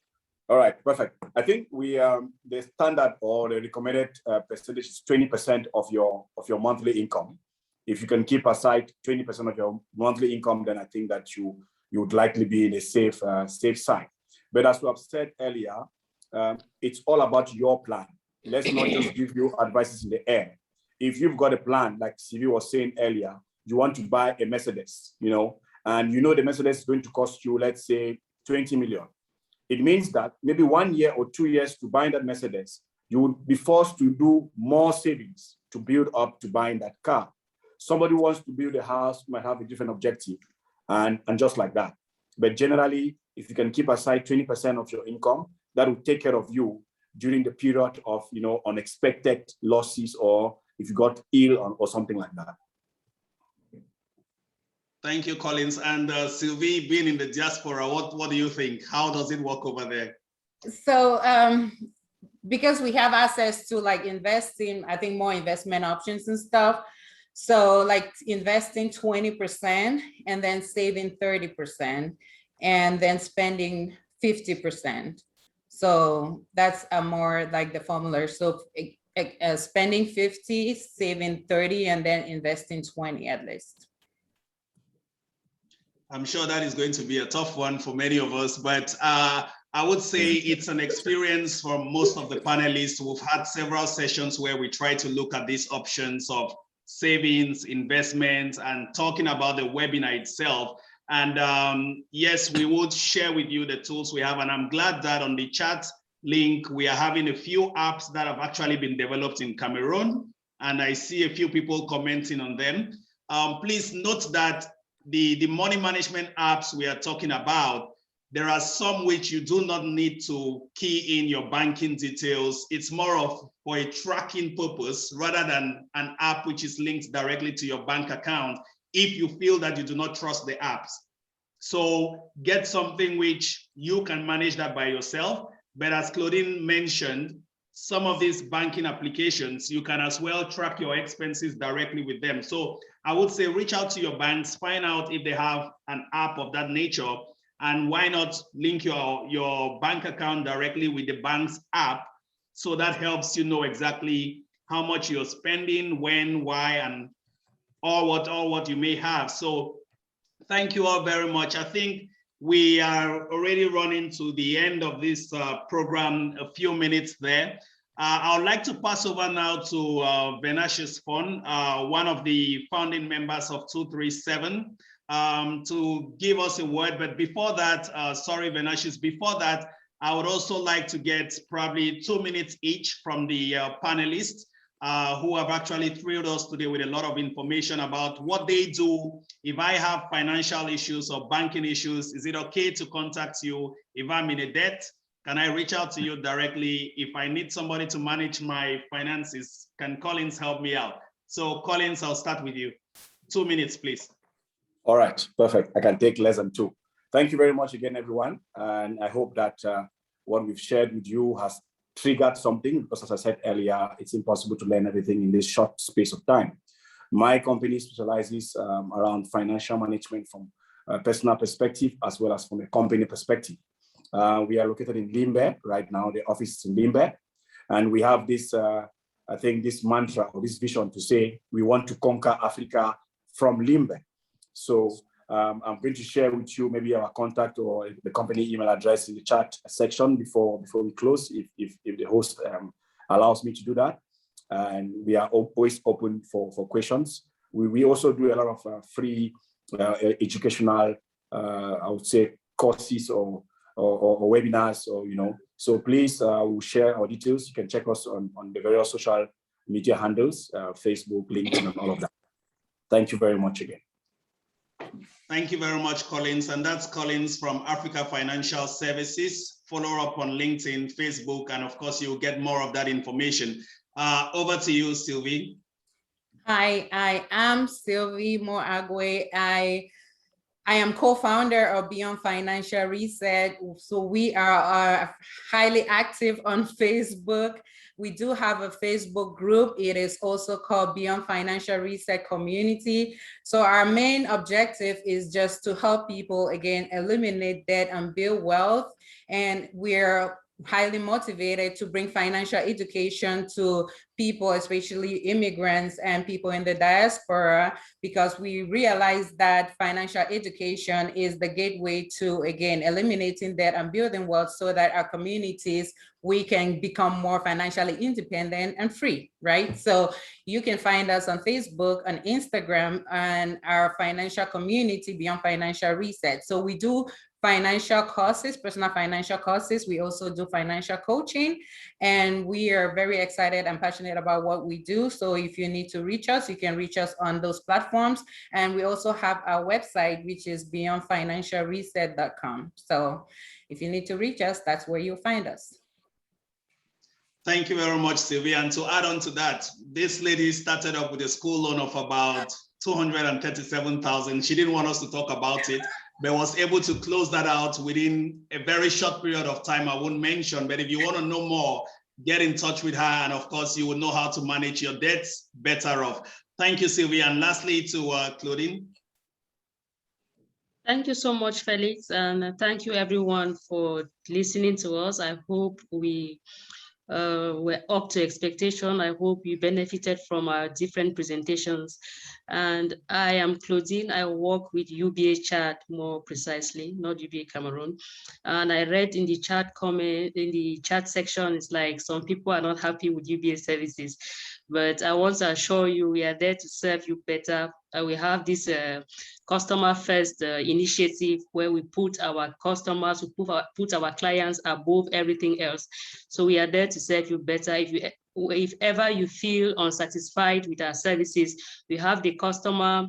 All right, perfect. I think we the standard or the recommended percentage is 20% of your monthly income. If you can keep aside 20% of your monthly income, then I think that you would likely be in a safe side. But as we have said earlier, it's all about your plan. Let's not just give you advices in the air. If you've got a plan, like CV was saying earlier, you want to buy a Mercedes, and the Mercedes is going to cost you, let's say, 20 million. It means that maybe 1 year or 2 years to buy that Mercedes, you would be forced to do more savings to build up to buying that car. Somebody who wants to build a house might have a different objective, and just like that. But generally, if you can keep aside 20% of your income, that will take care of you during the period of unexpected losses, or if you got ill or something like that. Thank you, Collins. And Sylvie, being in the diaspora, what do you think? How does it work over there? So because we have access to investing, I think more investment options and stuff. So investing 20% and then saving 30% and then spending 50%. So that's more like the formula. So spending 50, saving 30, and then investing 20 at least. I'm sure that is going to be a tough one for many of us, but I would say it's an experience for most of the panelists. We've had several sessions where we try to look at these options of savings, investments, and talking about the webinar itself. And yes, we would share with you the tools we have. And I'm glad that on the chat link, we are having a few apps that have actually been developed in Cameroon. And I see a few people commenting on them. Please note that the money management apps we are talking about, there are some which you do not need to key in your banking details. It's more of for a tracking purpose rather than an app which is linked directly to your bank account if you feel that you do not trust the apps. So get something which you can manage that by yourself. But as Claudine mentioned, some of these banking applications, you can as well track your expenses directly with them. So I would say reach out to your banks, find out if they have an app of that nature, and why not link your bank account directly with the bank's app, so that helps you know exactly how much you're spending, when, why, and all what you may have. So thank you all very much. I think We are already running to the end of this program, a few minutes there. I would like to pass over now to Venatius Fon, one of the founding members of 237, to give us a word. But before that, sorry, Venatius, before that, I would also like to get probably 2 minutes each from the panelists who have actually thrilled us today with a lot of information about what they do. If I have financial issues or banking issues, is it okay to contact you? If I'm in a debt, can I reach out to you directly? If I need somebody to manage my finances, can Collins help me out? So Collins, I'll start with you. 2 minutes, please. All right, perfect. I can take less than 2. Thank you very much again, everyone. And I hope that what we've shared with you has triggered something, because as I said earlier, it's impossible to learn everything in this short space of time. My company specializes around financial management from a personal perspective, as well as from a company perspective. We are located in Limbe right now. The office is in Limbe. And we have this, I think this mantra or this vision to say, we want to conquer Africa from Limbe. So I'm going to share with you maybe our contact or the company email address in the chat section before we close, if the host allows me to do that. And we are always open for questions. We also do a lot of free educational, I would say, courses or webinars, or so please, we'll share our details. You can check us on the various social media handles, Facebook, LinkedIn, and all of that. Thank you very much again. Thank you very much, Collins. And that's Collins from Africa Financial Services. Follow up on LinkedIn, Facebook, and of course, you'll get more of that information. Over to you, Sylvie. Hi, I am Sylvie Moagwe. I am co-founder of Beyond Financial Reset. So we are highly active on Facebook. We do have a Facebook group. It is also called Beyond Financial Reset Community. So our main objective is just to help people, again, eliminate debt and build wealth. And we're highly motivated to bring financial education to people, especially immigrants and people in the diaspora, because we realize that financial education is the gateway to, again, eliminating debt and building wealth, so that our communities, we can become more financially independent and free, right? So you can find us on Facebook, on Instagram, and our financial community, Beyond Financial Reset. So we do financial courses, personal financial courses. We also do financial coaching, and we are very excited and passionate about what we do. So if you need to reach us, you can reach us on those platforms. And we also have our website, which is beyondfinancialreset.com. So if you need to reach us, that's where you'll find us. Thank you very much, Sylvia. And to add on to that, this lady started up with a school loan of about 237,000. She didn't want us to talk about it, but was able to close that out within a very short period of time. I won't mention, but if you want to know more, get in touch with her. And of course, you will know how to manage your debts better off. Thank you, Sylvia. And lastly, to Claudine. Thank you so much, Felix. And thank you, everyone, for listening to us. I hope we were up to expectation. I hope you benefited from our different presentations. And I am Claudine. I work with UBA Chad, more precisely, not UBA Cameroon. And I read in the chat comment, in the chat section, it's like some people are not happy with UBA services. But I want to assure you, we are there to serve you better. We have this customer first initiative where we put our customers, we put our clients above everything else. So we are there to serve you better. If ever you feel unsatisfied with our services, we have the customer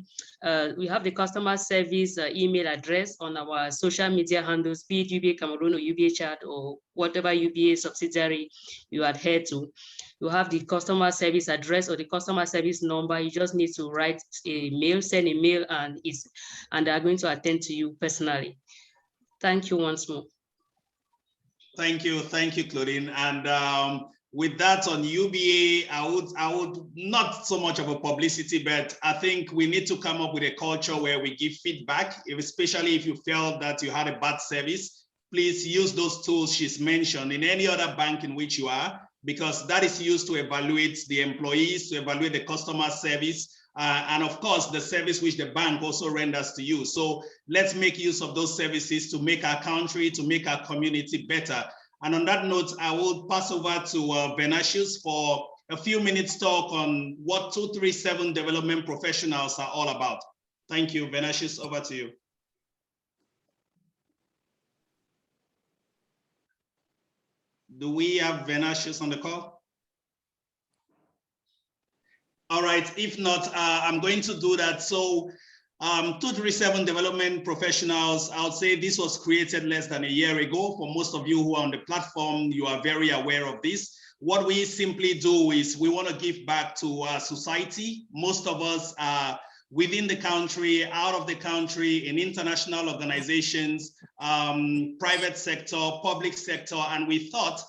service email address on our social media handles, be it UBA Cameroon or UBA Chad or whatever UBA subsidiary you adhere to. You have the customer service address or the customer service number. You just need to write a mail, send a mail, and they are going to attend to you personally. Thank you once more. Thank you, Claudine. And with that on UBA, I would not so much of a publicity, but I think we need to come up with a culture where we give feedback, especially if you felt that you had a bad service. Please use those tools she's mentioned in any other bank in which you are, because that is used to evaluate the employees, to evaluate the customer service, and of course, the service which the bank also renders to you. So let's make use of those services to make our country, to make our community better. And on that note, I will pass over to Venatius for a few minutes talk on what 237 development professionals are all about. Thank you, Venatius, over to you. Do we have Venatius on the call? All right, if not, I'm going to do that. So 237 development professionals, I'll say this was created less than a year ago. For most of you who are on the platform, you are very aware of this. What we simply do is we want to give back to our society. Most of us are within the country, out of the country, in international organizations, private sector, public sector, and we thought,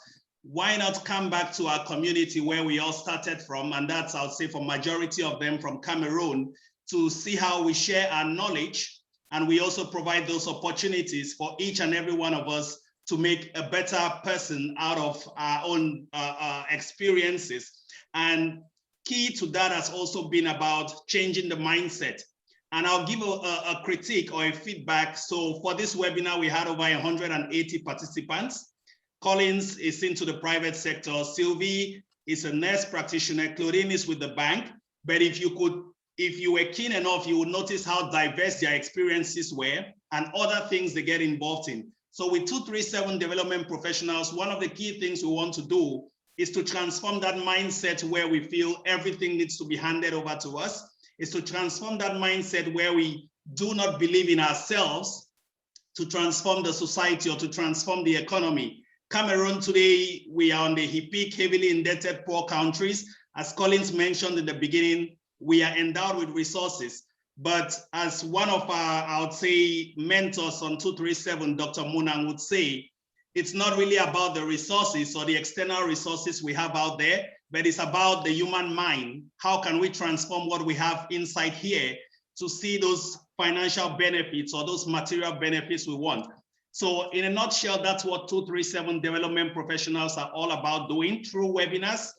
why not come back to our community where we all started from? And that's, I'll say, for majority of them from Cameroon, to see how we share our knowledge. And we also provide those opportunities for each and every one of us to make a better person out of our own experiences. And key to that has also been about changing the mindset. And I'll give a critique or a feedback. So for this webinar, we had over 180 participants. Collins is into the private sector. Sylvie is a nurse practitioner. Claudine is with the bank. But if you were keen enough, you would notice how diverse their experiences were and other things they get involved in. So with 237 development professionals, one of the key things we want to do is to transform that mindset where we feel everything needs to be handed over to us, is to transform that mindset where we do not believe in ourselves to transform the society or to transform the economy. Cameroon today, we are on the HIPIC, heavily indebted poor countries. As Collins mentioned in the beginning, we are endowed with resources. But as one of our, I would say, mentors on 237, Dr. Munang would say, it's not really about the resources or the external resources we have out there, but it's about the human mind. How can we transform what we have inside here to see those financial benefits or those material benefits we want? So in a nutshell, that's what 237 development professionals are all about doing through webinars,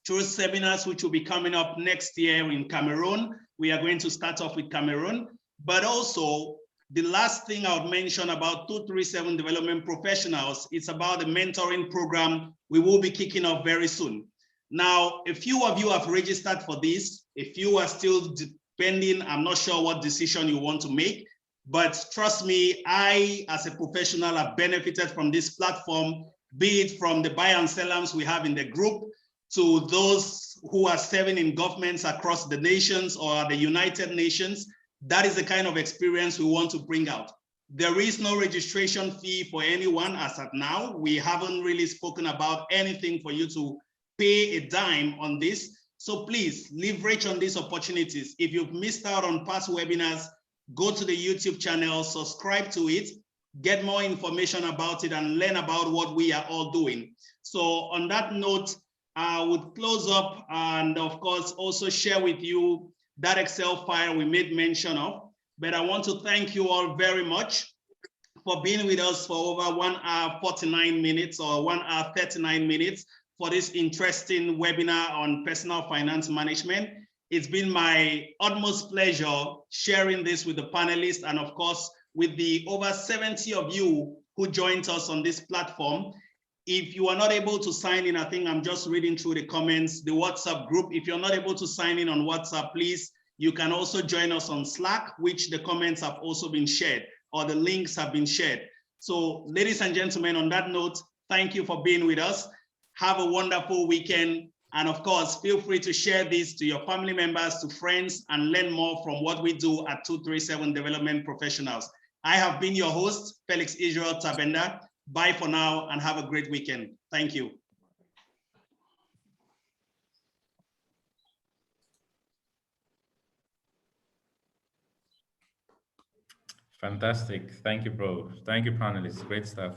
through seminars, which will be coming up next year in Cameroon. We are going to start off with Cameroon, but also the last thing I would mention about 237 development professionals is about the mentoring program we will be kicking off very soon. Now, a few of you have registered for this. A few are still pending. I'm not sure what decision you want to make. But trust me, I, as a professional, have benefited from this platform, be it from the buy and sellers we have in the group, to those who are serving in governments across the nations or the United Nations. That is the kind of experience we want to bring out. There is no registration fee for anyone as at now. We haven't really spoken about anything for you to pay a dime on this. So please leverage on these opportunities. If you've missed out on past webinars, go to the YouTube channel, subscribe to it, get more information about it, and learn about what we are all doing. So on that note, I would close up and of course also share with you that Excel file we made mention of. But I want to thank you all very much for being with us for over 1 hour 49 minutes or 1 hour 39 minutes for this interesting webinar on personal finance management. It's been my utmost pleasure sharing this with the panelists and of course with the over 70 of you who joined us on this platform. If you are not able to sign in, I think I'm just reading through the comments, the WhatsApp group. If you're not able to sign in on WhatsApp, please, you can also join us on Slack, which the comments have also been shared or the links have been shared. So ladies and gentlemen, on that note, thank you for being with us. Have a wonderful weekend. And of course, feel free to share this to your family members, to friends, and learn more from what we do at 237 Development Professionals. I have been your host, Felix Israel Tabenda. Bye for now and have a great weekend. Thank you. Fantastic. Thank you, bro. Thank you, panelists. Great stuff.